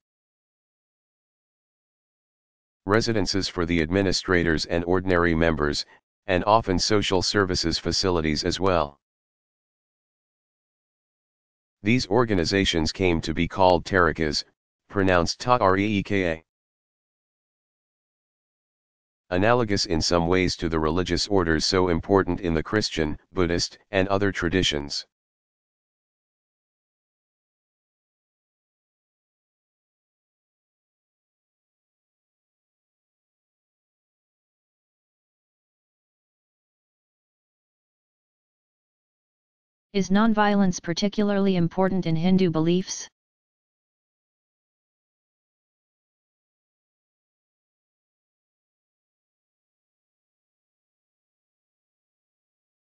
Residences for the administrators and ordinary members, and often social services facilities as well. These organizations came to be called tariqas, pronounced ta-reeka. Analogous in some ways to the religious orders so important in the Christian, Buddhist, and other traditions. Is nonviolence particularly important in Hindu beliefs?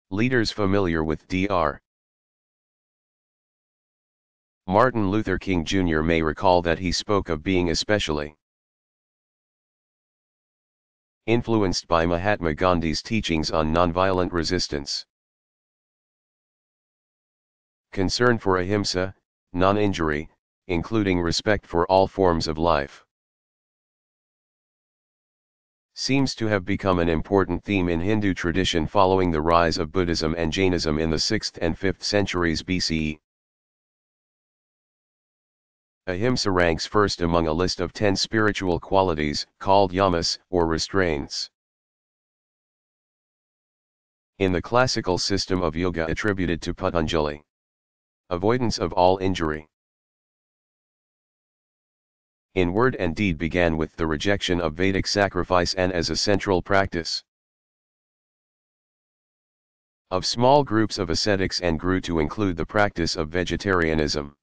Leaders familiar with Dr. Martin Luther King Jr. may recall that he spoke of being especially influenced by Mahatma Gandhi's teachings on nonviolent resistance, concern for ahimsa, non-injury, including respect for all forms of life, seems to have become an important theme in Hindu tradition following the rise of Buddhism and Jainism in the 6th and 5th centuries BCE. Ahimsa ranks first among a list of 10 spiritual qualities, called yamas, or restraints. In the classical system of yoga attributed to Patanjali, avoidance of all injury, in word and deed, began with the rejection of Vedic sacrifice and as a central practice of small groups of ascetics and grew to include the practice of vegetarianism.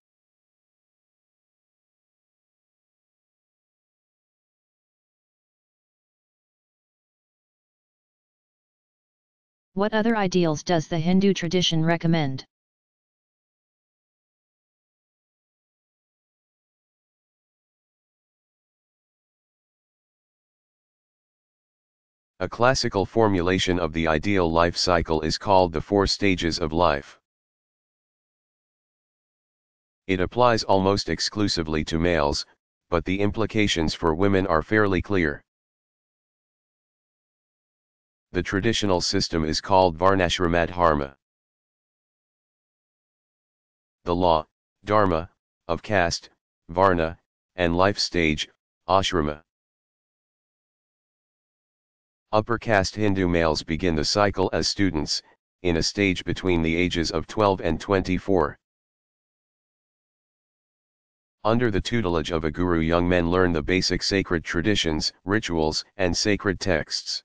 What other ideals does the Hindu tradition recommend? A classical formulation of the ideal life cycle is called the 4 stages of life. It applies almost exclusively to males, but the implications for women are fairly clear. The traditional system is called Varnashramadharma. The law, dharma, of caste, varna, and life stage, ashrama. Upper caste Hindu males begin the cycle as students, in a stage between the ages of 12 and 24. Under the tutelage of a guru, young men learn the basic sacred traditions, rituals, and sacred texts.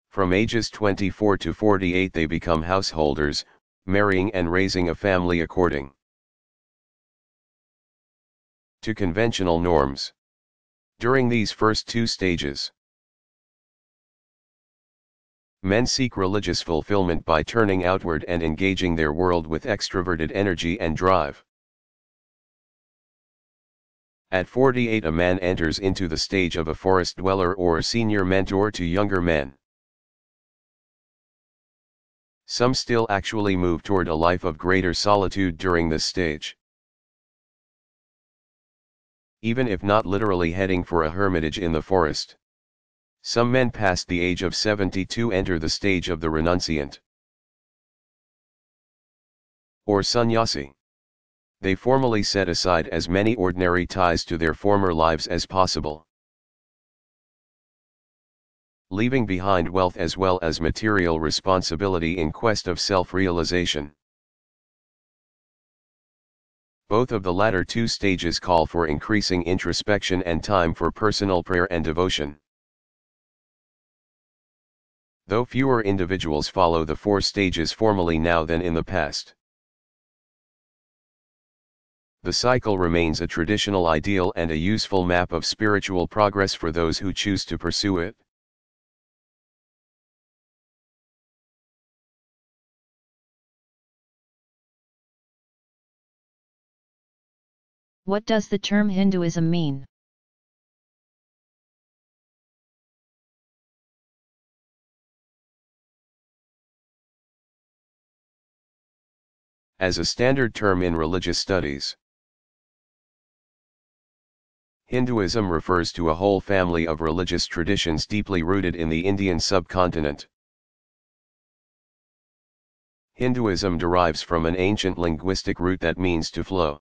From ages 24 to 48 they become householders, marrying and raising a family according to conventional norms. During these first 2 stages, men seek religious fulfillment by turning outward and engaging their world with extroverted energy and drive. At 48 a man enters into the stage of a forest dweller or senior mentor to younger men. Some still actually move toward a life of greater solitude during this stage. even if not literally heading for a hermitage in the forest. Some men past the age of 72 enter the stage of the renunciant, or sannyasi. They formally set aside as many ordinary ties to their former lives as possible, leaving behind wealth as well as material responsibility in quest of self-realization. Both of the latter two stages call for increasing introspection and time for personal prayer and devotion. Though fewer individuals follow the four stages formally now than in the past, the cycle remains a traditional ideal and a useful map of spiritual progress for those who choose to pursue it. What does the term Hinduism mean? As a standard term in religious studies, Hinduism refers to a whole family of religious traditions deeply rooted in the Indian subcontinent. Hinduism derives from an ancient linguistic root that means to flow.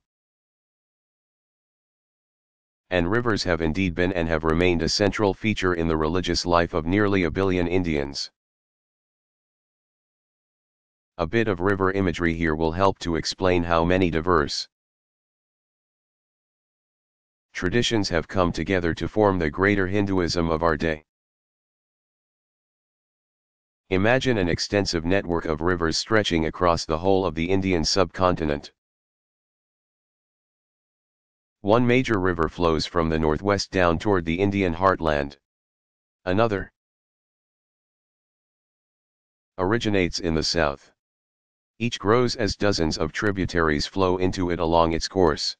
And rivers have indeed been and have remained a central feature in the religious life of nearly a billion Indians. A bit of river imagery here will help to explain how many diverse traditions have come together to form the greater Hinduism of our day. Imagine an extensive network of rivers stretching across the whole of the Indian subcontinent. One major river flows from the northwest down toward the Indian heartland. Another originates in the south. Each grows as dozens of tributaries flow into it along its course.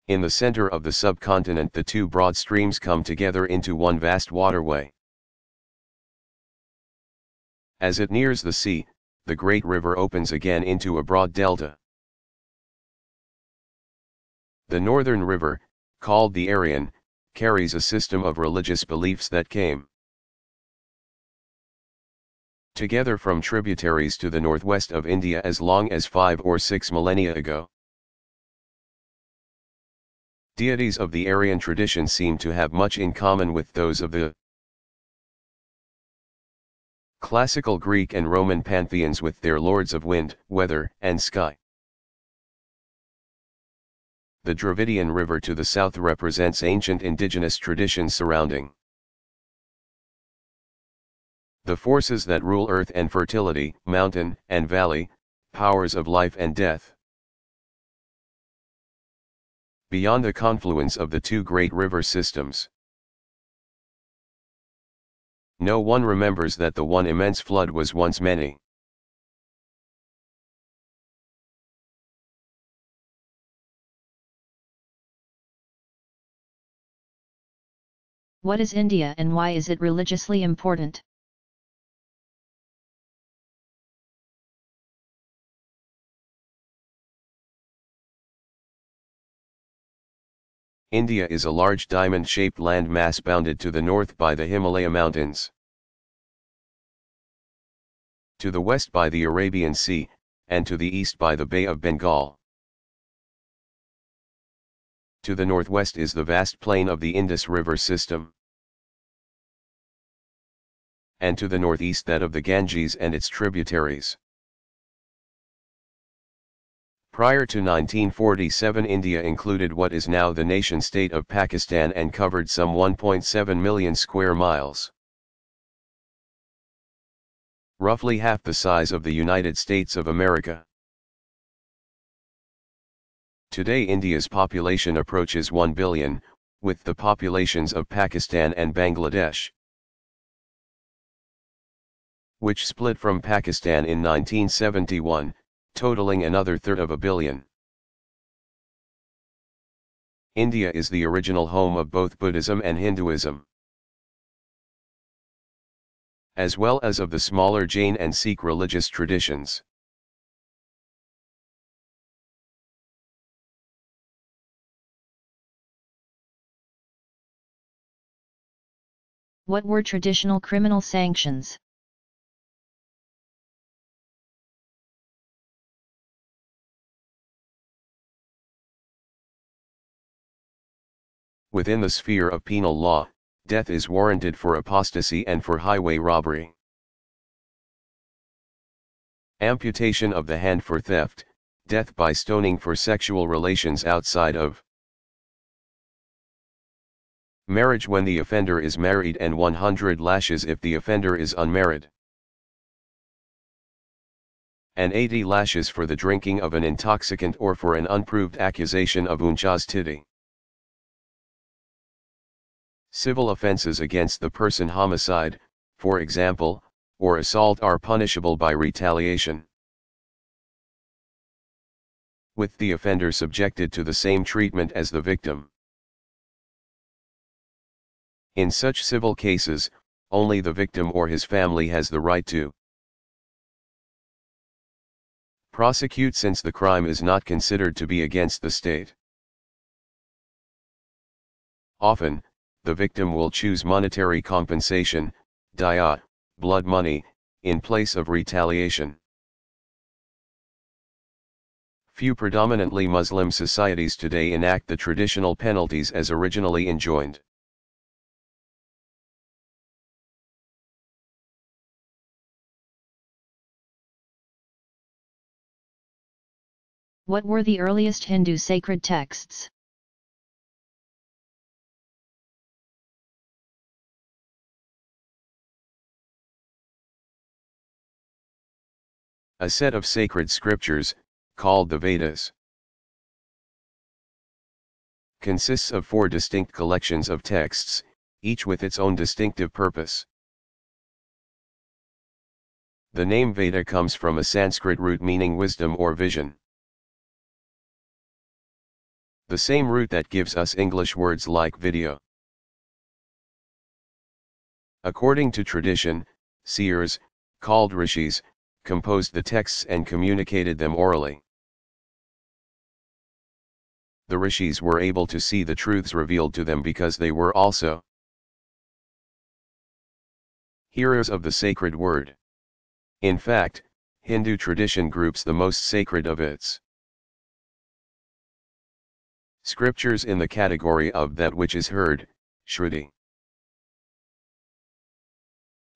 In the center of the subcontinent, the two broad streams come together into one vast waterway. As it nears the sea, the great river opens again into a broad delta. The northern river, called the Aryan, carries a system of religious beliefs that came together from tributaries to the northwest of India as long as 5 or 6 millennia ago. Deities of the Aryan tradition seem to have much in common with those of the classical Greek and Roman pantheons, with their lords of wind, weather, and sky. The Dravidian river to the south represents ancient indigenous traditions surrounding the forces that rule earth and fertility, mountain and valley, powers of life and death. Beyond the confluence of the two great river systems, no one remembers that the one immense flood was once many. What is India and why is it religiously important? India is a large diamond-shaped landmass bounded to the north by the Himalaya Mountains, to the west by the Arabian Sea, and to the east by the Bay of Bengal. To the northwest is the vast plain of the Indus River system, and to the northeast that of the Ganges and its tributaries. Prior to 1947, India included what is now the nation-state of Pakistan and covered some 1.7 million square miles. Roughly half the size of the United States of America. Today India's population approaches 1 billion, with the populations of Pakistan and Bangladesh, which split from Pakistan in 1971, totaling another third of a billion. India is the original home of both Buddhism and Hinduism, as well as of the smaller Jain and Sikh religious traditions. What were traditional criminal sanctions? Within the sphere of penal law, death is warranted for apostasy and for highway robbery. Amputation of the hand for theft, death by stoning for sexual relations outside of marriage when the offender is married, and 100 lashes if the offender is unmarried, and 80 lashes for the drinking of an intoxicant or for an unproved accusation of unchastity. Civil offenses against the person, homicide, for example, or assault, are punishable by retaliation, with the offender subjected to the same treatment as the victim. In such civil cases, only the victim or his family has the right to prosecute, since the crime is not considered to be against the state. Often, the victim will choose monetary compensation, diya, blood money, in place of retaliation. Few predominantly Muslim societies today enact the traditional penalties as originally enjoined. What were the earliest Hindu sacred texts? A set of sacred scriptures, called the Vedas, consists of 4 distinct collections of texts, each with its own distinctive purpose. The name Veda comes from a Sanskrit root meaning wisdom or vision, the same root that gives us English words like video. According to tradition, seers, called rishis, composed the texts and communicated them orally. The rishis were able to see the truths revealed to them because they were also hearers of the sacred word. In fact, Hindu tradition groups the most sacred of its scriptures in the category of that which is heard, Shruti,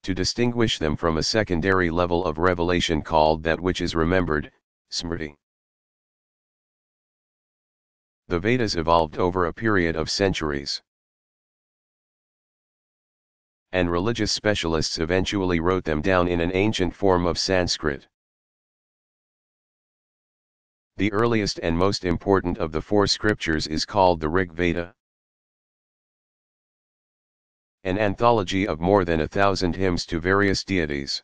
to distinguish them from a secondary level of revelation called that which is remembered, Smriti. The Vedas evolved over a period of centuries, and religious specialists eventually wrote them down in an ancient form of Sanskrit. The earliest and most important of the 4 scriptures is called the Rig Veda, an anthology of more than 1,000 hymns to various deities.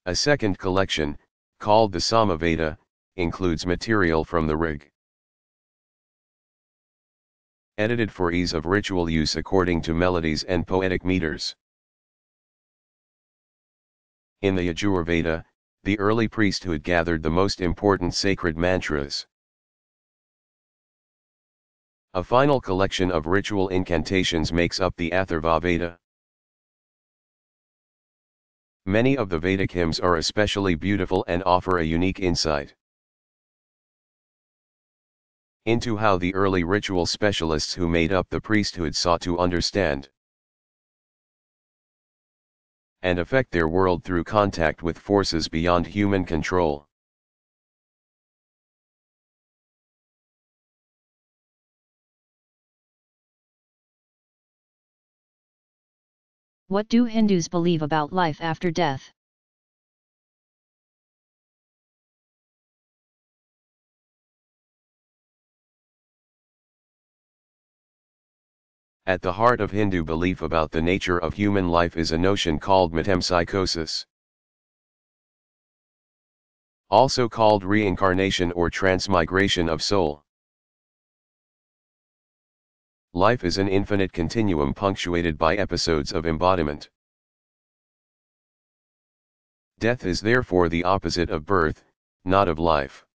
A second collection, called the Sama Veda, includes material from the Rig, edited for ease of ritual use according to melodies and poetic meters. In the Yajur Veda, the early priesthood gathered the most important sacred mantras. A final collection of ritual incantations makes up the Atharva Veda. Many of the Vedic hymns are especially beautiful and offer a unique insight into how the early ritual specialists who made up the priesthood sought to understand and affect their world through contact with forces beyond human control. What do Hindus believe about life after death? At the heart of Hindu belief about the nature of human life is a notion called metempsychosis, also called reincarnation or transmigration of soul. Life is an infinite continuum punctuated by episodes of embodiment. Death is therefore the opposite of birth, not of life.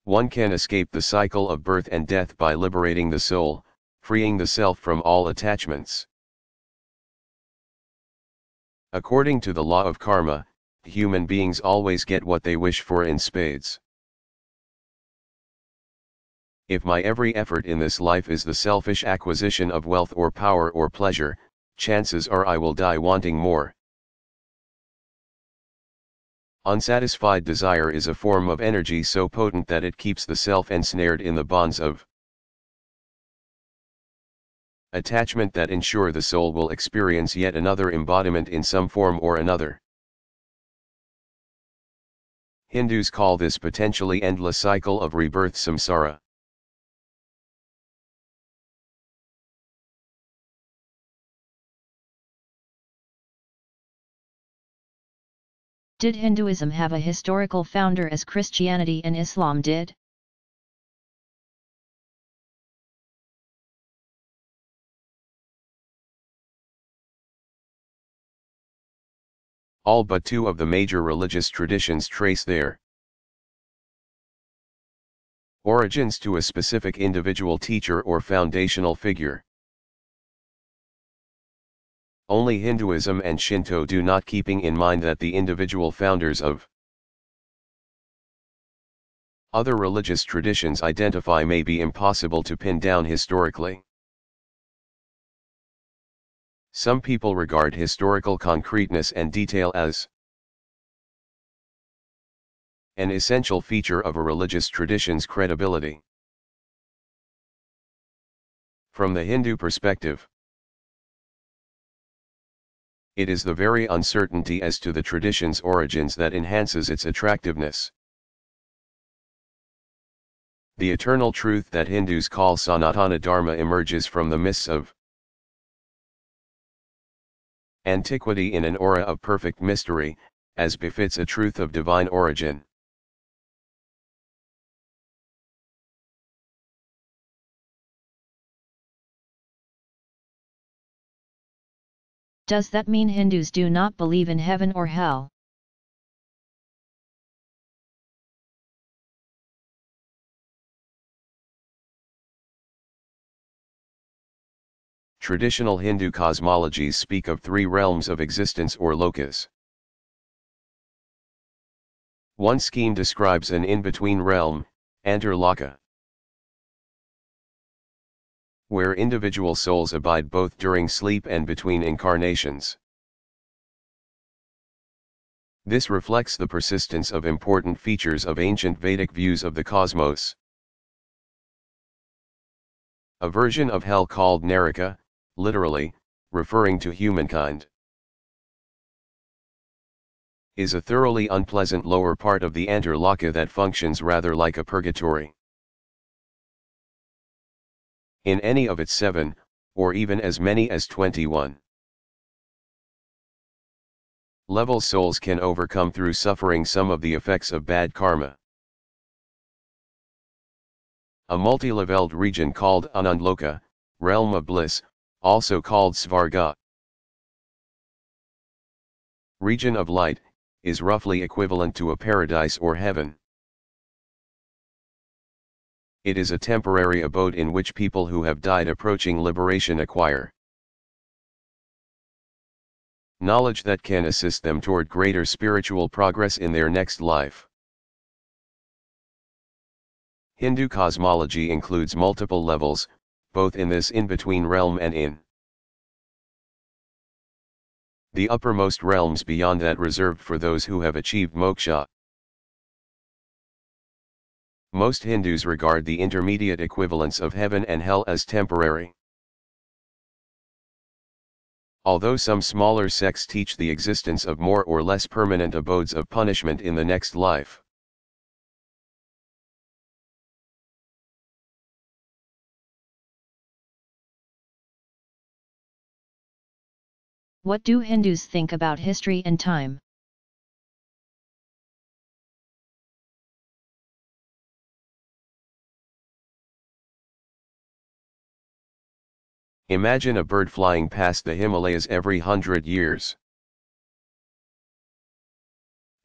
One can escape the cycle of birth and death by liberating the soul, freeing the self from all attachments. According to the law of karma, human beings always get what they wish for in spades. If my every effort in this life is the selfish acquisition of wealth or power or pleasure, chances are I will die wanting more. Unsatisfied desire is a form of energy so potent that it keeps the self ensnared in the bonds of attachment that ensure the soul will experience yet another embodiment in some form or another. Hindus call this potentially endless cycle of rebirth samsara. Did Hinduism have a historical founder as Christianity and Islam did? All but two of the major religious traditions trace their origins to a specific individual teacher or foundational figure. Only Hinduism and Shinto do not, keeping in mind that the individual founders of other religious traditions identify may be impossible to pin down historically. Some people regard historical concreteness and detail as an essential feature of a religious tradition's credibility. From the Hindu perspective, it is the very uncertainty as to the tradition's origins that enhances its attractiveness. The eternal truth that Hindus call Sanatana Dharma emerges from the mists of antiquity in an aura of perfect mystery, as befits a truth of divine origin. Does that mean Hindus do not believe in heaven or hell? Traditional Hindu cosmologies speak of three realms of existence or lokas. One scheme describes an in-between realm, Antarloka, where individual souls abide both during sleep and between incarnations. This reflects the persistence of important features of ancient Vedic views of the cosmos. A version of hell called Naraka, literally, referring to humankind, is a thoroughly unpleasant lower part of the Antarloka that functions rather like a purgatory. In any of its 7, or even as many as 21 levels, souls can overcome through suffering some of the effects of bad karma. A multi-leveled region called Anandloka, realm of bliss, also called Svarga, region of light, is roughly equivalent to a paradise or heaven. It is a temporary abode in which people who have died approaching liberation acquire knowledge that can assist them toward greater spiritual progress in their next life. Hindu cosmology includes multiple levels, both in this in-between realm and in the uppermost realms beyond that reserved for those who have achieved moksha. Most Hindus regard the intermediate equivalents of heaven and hell as temporary, although some smaller sects teach the existence of more or less permanent abodes of punishment in the next life. What do Hindus think about history and time? Imagine a bird flying past the Himalayas every 100 years,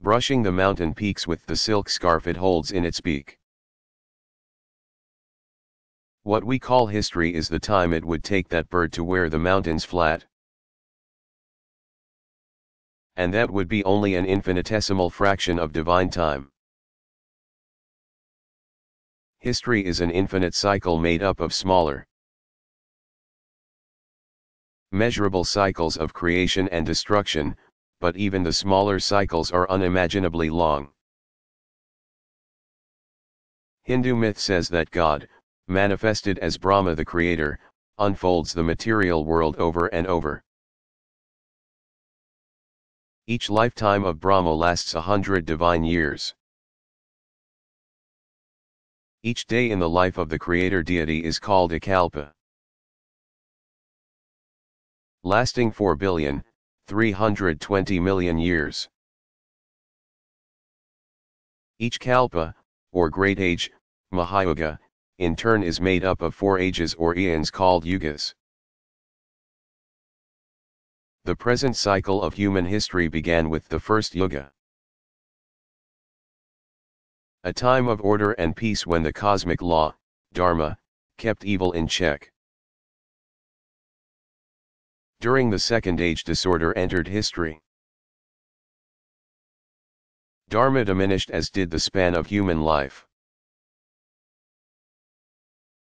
brushing the mountain peaks with the silk scarf it holds in its beak. What we call history is the time it would take that bird to wear the mountains flat. And that would be only an infinitesimal fraction of divine time. History is an infinite cycle made up of smaller, measurable cycles of creation and destruction, but even the smaller cycles are unimaginably long. Hindu myth says that God, manifested as Brahma the creator, unfolds the material world over and over. Each lifetime of Brahma lasts 100 divine years. Each day in the life of the creator deity is called a kalpa, lasting 4,320,000,000 years. Each kalpa, or great age, Mahayuga, in turn is made up of 4 ages or eons called yugas. The present cycle of human history began with the first yuga, a time of order and peace when the cosmic law, dharma, kept evil in check. During the second age, disorder entered history. Dharma diminished, as did the span of human life.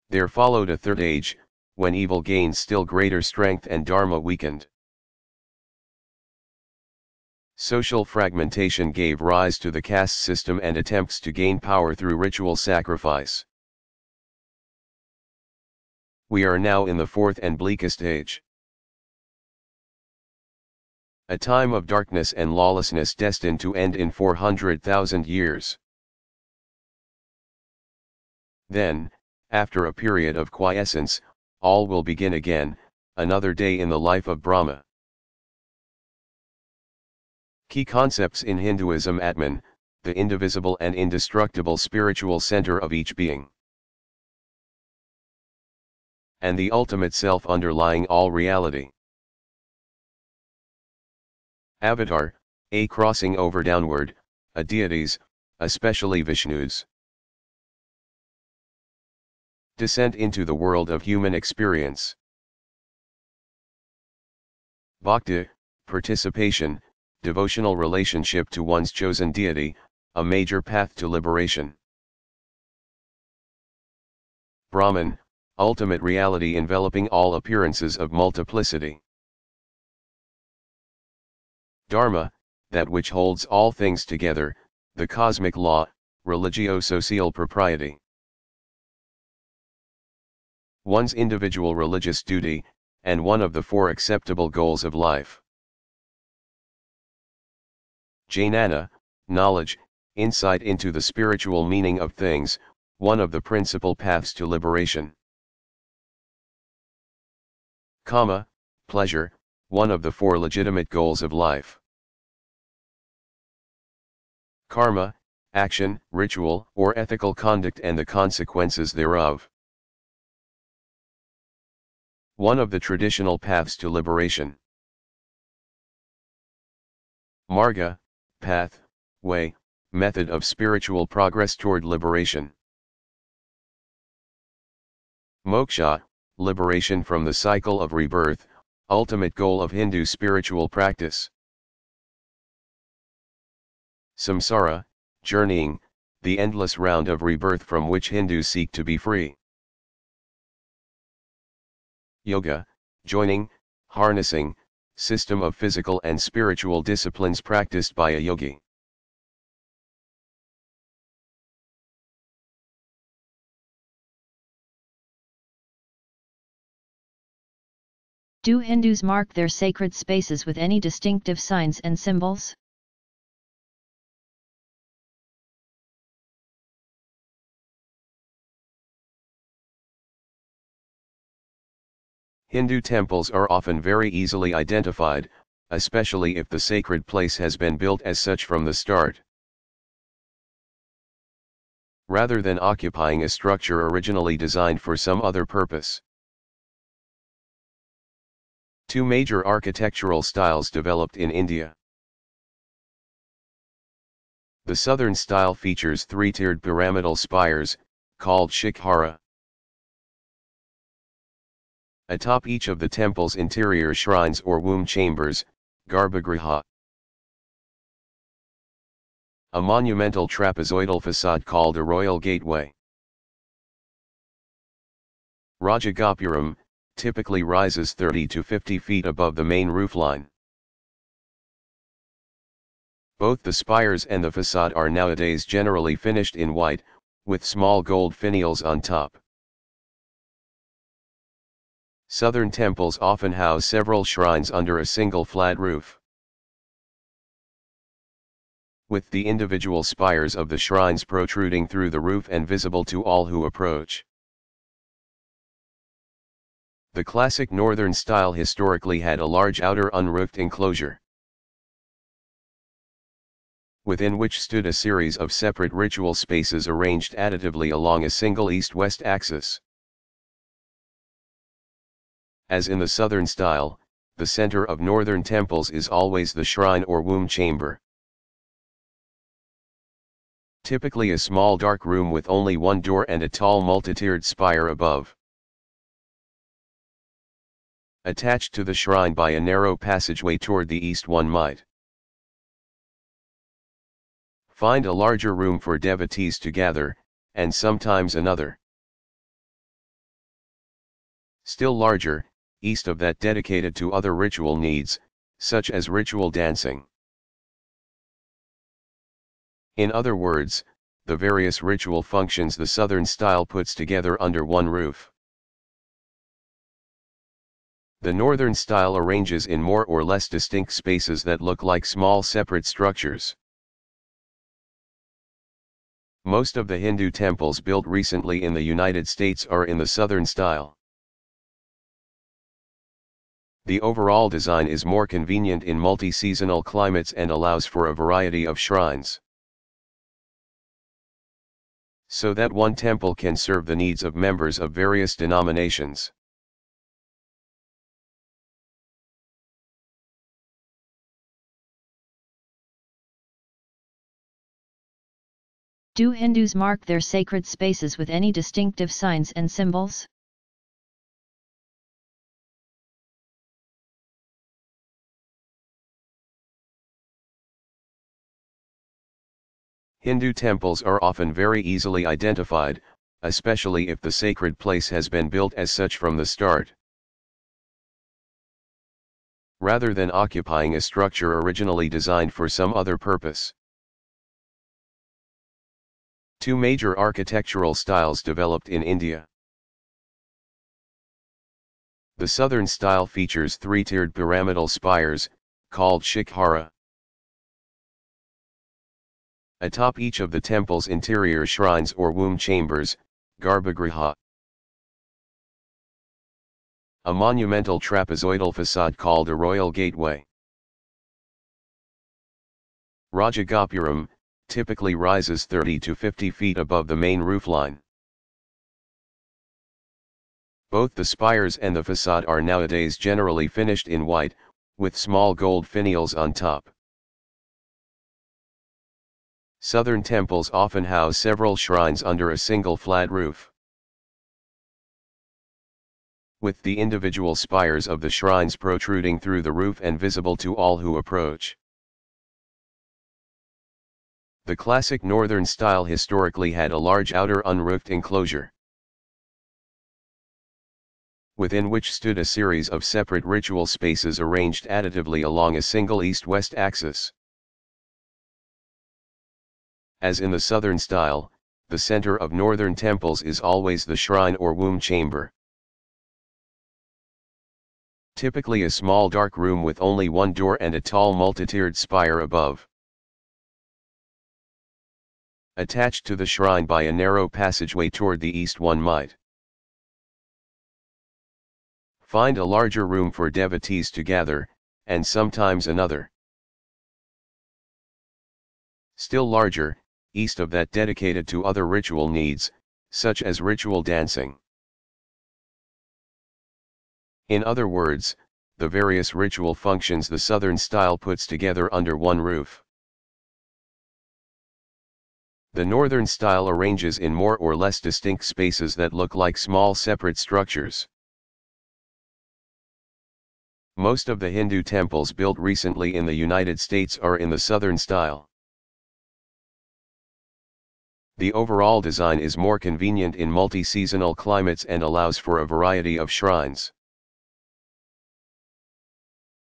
There followed a third age, when evil gained still greater strength and dharma weakened. Social fragmentation gave rise to the caste system and attempts to gain power through ritual sacrifice. We are now in the fourth and bleakest age, a time of darkness and lawlessness destined to end in 400,000 years. Then, after a period of quiescence, all will begin again, another day in the life of Brahma. Key concepts in Hinduism: Atman, the indivisible and indestructible spiritual center of each being, and the ultimate self underlying all reality. Avatar, a crossing over downward, a deities, especially Vishnu's descent into the world of human experience. Bhakti, participation, devotional relationship to one's chosen deity, a major path to liberation. Brahman, ultimate reality enveloping all appearances of multiplicity. Dharma, that which holds all things together, the cosmic law, religio-social propriety. One's individual religious duty, and one of the 4 acceptable goals of life. Jnana, knowledge, insight into the spiritual meaning of things, one of the principal paths to liberation. Kama, pleasure, one of the 4 legitimate goals of life. Karma, action, ritual, or ethical conduct and the consequences thereof. One of the traditional paths to liberation. Marga, path, way, method of spiritual progress toward liberation. Moksha, liberation from the cycle of rebirth, ultimate goal of Hindu spiritual practice. Samsara, journeying, the endless round of rebirth from which Hindus seek to be free. Yoga, joining, harnessing, system of physical and spiritual disciplines practiced by a yogi. Do Hindus mark their sacred spaces with any distinctive signs and symbols? Hindu temples are often very easily identified, especially if the sacred place has been built as such from the start. Rather than occupying a structure originally designed for some other purpose. 2 major architectural styles developed in India. The southern style features 3-tiered pyramidal spires, called shikhara. Atop each of the temple's interior shrines or womb chambers, garbhagriha. A monumental trapezoidal facade called a royal gateway. Rajagopuram, typically rises 30 to 50 feet above the main roofline. Both the spires and the facade are nowadays generally finished in white, with small gold finials on top. Southern temples often house several shrines under a single flat roof, with the individual spires of the shrines protruding through the roof and visible to all who approach. The classic northern style historically had a large outer unroofed enclosure, within which stood a series of separate ritual spaces arranged additively along a single east-west axis. As in the southern style, the center of northern temples is always the shrine or womb chamber. Typically a small dark room with only one door and a tall multi-tiered spire above. Attached to the shrine by a narrow passageway toward the east one might find a larger room for devotees to gather, and sometimes another, still larger, east of that dedicated to other ritual needs, such as ritual dancing. In other words, the various ritual functions the southern style puts together under one roof. The northern style arranges in more or less distinct spaces that look like small separate structures. Most of the Hindu temples built recently in the United States are in the southern style. The overall design is more convenient in multi-seasonal climates and allows for a variety of shrines, so that one temple can serve the needs of members of various denominations. Do Hindus mark their sacred spaces with any distinctive signs and symbols? Hindu temples are often very easily identified, especially if the sacred place has been built as such from the start, rather than occupying a structure originally designed for some other purpose. Two major architectural styles developed in India. The southern style features three-tiered pyramidal spires, called shikhara, atop each of the temple's interior shrines or womb chambers, garbhagriha. A monumental trapezoidal facade called a royal gateway. Rajagopuram, typically rises 30 to 50 feet above the main roofline. Both the spires and the facade are nowadays generally finished in white, with small gold finials on top. Southern temples often house several shrines under a single flat roof, with the individual spires of the shrines protruding through the roof and visible to all who approach. The classic northern style historically had a large outer unroofed enclosure, within which stood a series of separate ritual spaces arranged additively along a single east-west axis. As in the southern style, the center of northern temples is always the shrine or womb chamber. Typically a small dark room with only one door and a tall multi-tiered spire above. Attached to the shrine by a narrow passageway toward the east one might find a larger room for devotees to gather, and sometimes another, still larger, east of that dedicated to other ritual needs, such as ritual dancing. In other words, the various ritual functions the southern style puts together under one roof. The northern style arranges in more or less distinct spaces that look like small separate structures, Most of the Hindu temples built recently in the United States are in the southern style. The overall design is more convenient in multi-seasonal climates and allows for a variety of shrines,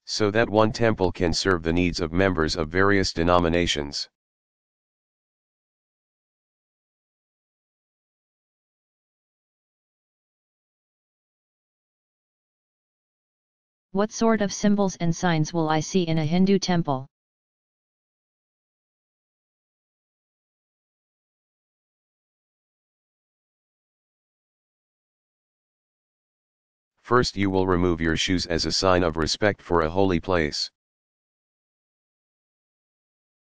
so that one temple can serve the needs of members of various denominations. What sort of symbols and signs will I see in a Hindu temple? First, you will remove your shoes as a sign of respect for a holy place.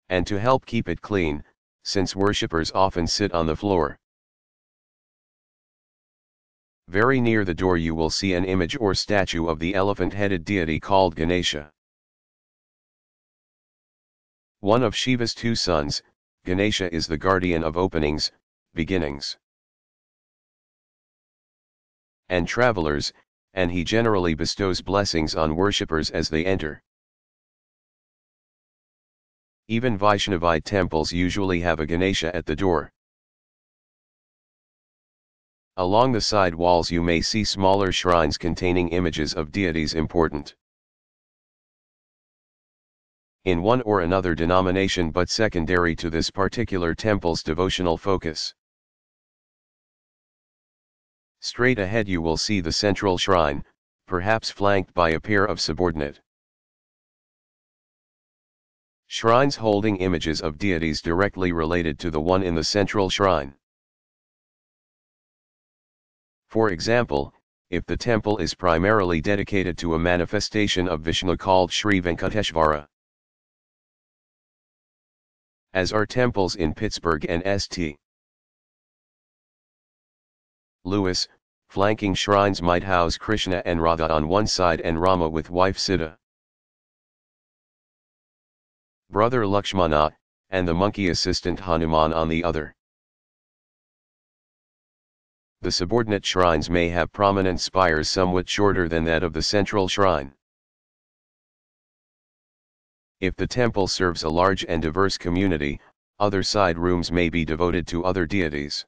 And to help keep it clean, since worshippers often sit on the floor. Very near the door you will see an image or statue of the elephant-headed deity called Ganesha. One of Shiva's two sons, Ganesha is the guardian of openings, beginnings, and travelers, and he generally bestows blessings on worshippers as they enter. Even Vaishnavite temples usually have a Ganesha at the door. Along the side walls you may see smaller shrines containing images of deities important in one or another denomination but secondary to this particular temple's devotional focus. Straight ahead you will see the central shrine, perhaps flanked by a pair of subordinate shrines holding images of deities directly related to the one in the central shrine. For example, if the temple is primarily dedicated to a manifestation of Vishnu called Sri Venkateshvara, as are temples in Pittsburgh and St. Louis, flanking shrines might house Krishna and Radha on one side and Rama with wife Sita, brother Lakshmana, and the monkey assistant Hanuman on the other. The subordinate shrines may have prominent spires somewhat shorter than that of the central shrine. If the temple serves a large and diverse community, other side rooms may be devoted to other deities.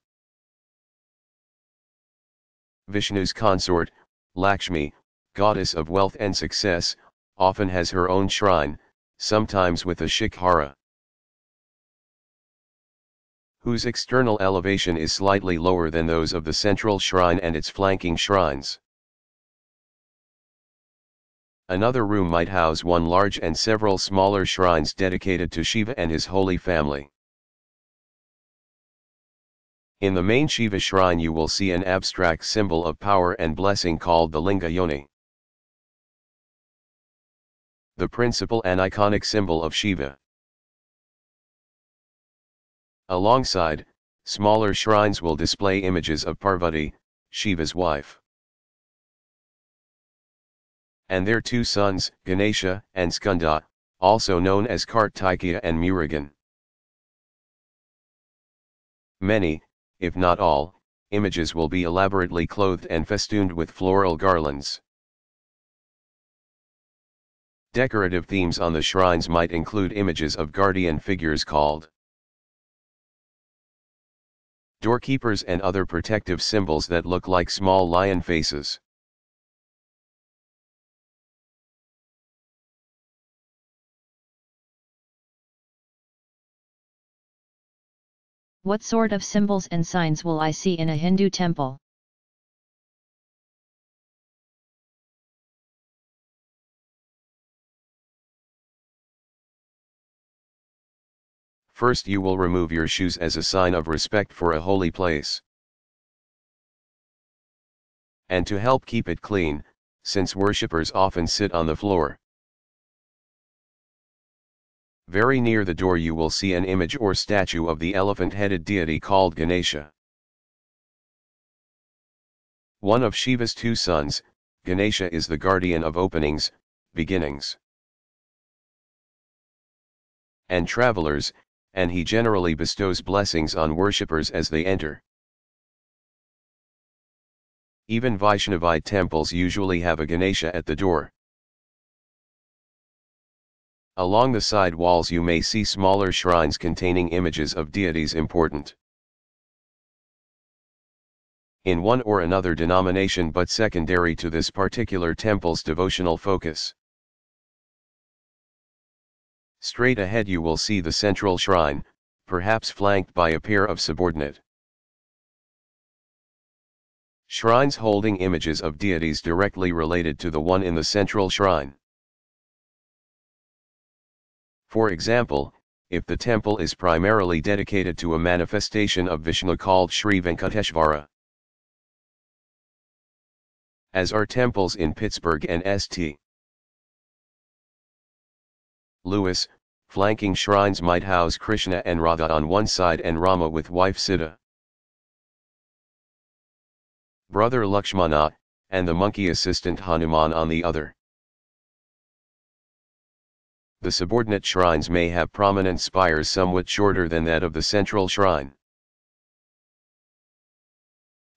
Vishnu's consort, Lakshmi, goddess of wealth and success, often has her own shrine, sometimes with a shikhara, whose external elevation is slightly lower than those of the central shrine and its flanking shrines. Another room might house one large and several smaller shrines dedicated to Shiva and his holy family. In the main Shiva shrine you will see an abstract symbol of power and blessing called the Linga Yoni, the principal and iconic symbol of Shiva. Alongside, smaller shrines will display images of Parvati, Shiva's wife, and their two sons, Ganesha and Skanda, also known as Kartikeya and Murugan. Many, if not all, images will be elaborately clothed and festooned with floral garlands. Decorative themes on the shrines might include images of guardian figures called doorkeepers and other protective symbols that look like small lion faces. What sort of symbols and signs will I see in a Hindu temple? First you will remove your shoes as a sign of respect for a holy place, and to help keep it clean, since worshippers often sit on the floor. Very near the door you will see an image or statue of the elephant-headed deity called Ganesha. One of Shiva's two sons, Ganesha is the guardian of openings, beginnings, and travelers, and he generally bestows blessings on worshippers as they enter. Even Vaishnavite temples usually have a Ganesha at the door. Along the side walls you may see smaller shrines containing images of deities important in one or another denomination but secondary to this particular temple's devotional focus. Straight ahead you will see the central shrine, perhaps flanked by a pair of subordinate shrines holding images of deities directly related to the one in the central shrine. For example, if the temple is primarily dedicated to a manifestation of Vishnu called Sri Venkateshvara, as are temples in Pittsburgh and St. Louis, flanking shrines might house Krishna and Radha on one side and Rama with wife Sita, brother Lakshmana, and the monkey assistant Hanuman on the other. The subordinate shrines may have prominent spires somewhat shorter than that of the central shrine.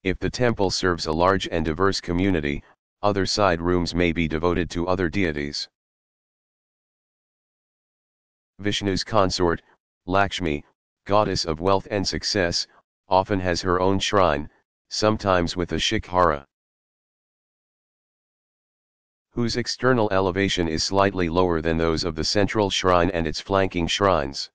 If the temple serves a large and diverse community, other side rooms may be devoted to other deities. Vishnu's consort, Lakshmi, goddess of wealth and success, often has her own shrine, sometimes with a shikhara, whose external elevation is slightly lower than those of the central shrine and its flanking shrines.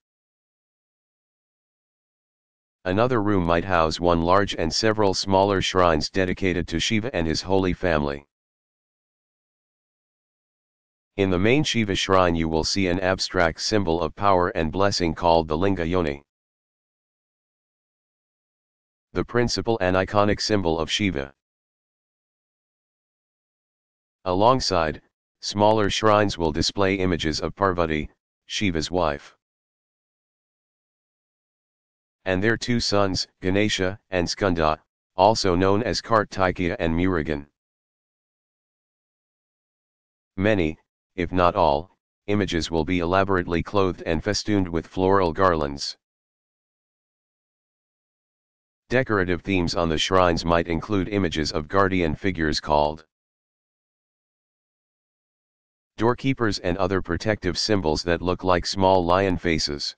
Another room might house one large and several smaller shrines dedicated to Shiva and his holy family. In the main Shiva shrine you will see an abstract symbol of power and blessing called the Linga Yoni, the principal and iconic symbol of Shiva. Alongside, smaller shrines will display images of Parvati, Shiva's wife, and their two sons, Ganesha and Skanda, also known as Kartikeya and Murugan. Many, if not all, images will be elaborately clothed and festooned with floral garlands. Decorative themes on the shrines might include images of guardian figures called doorkeepers and other protective symbols that look like small lion faces.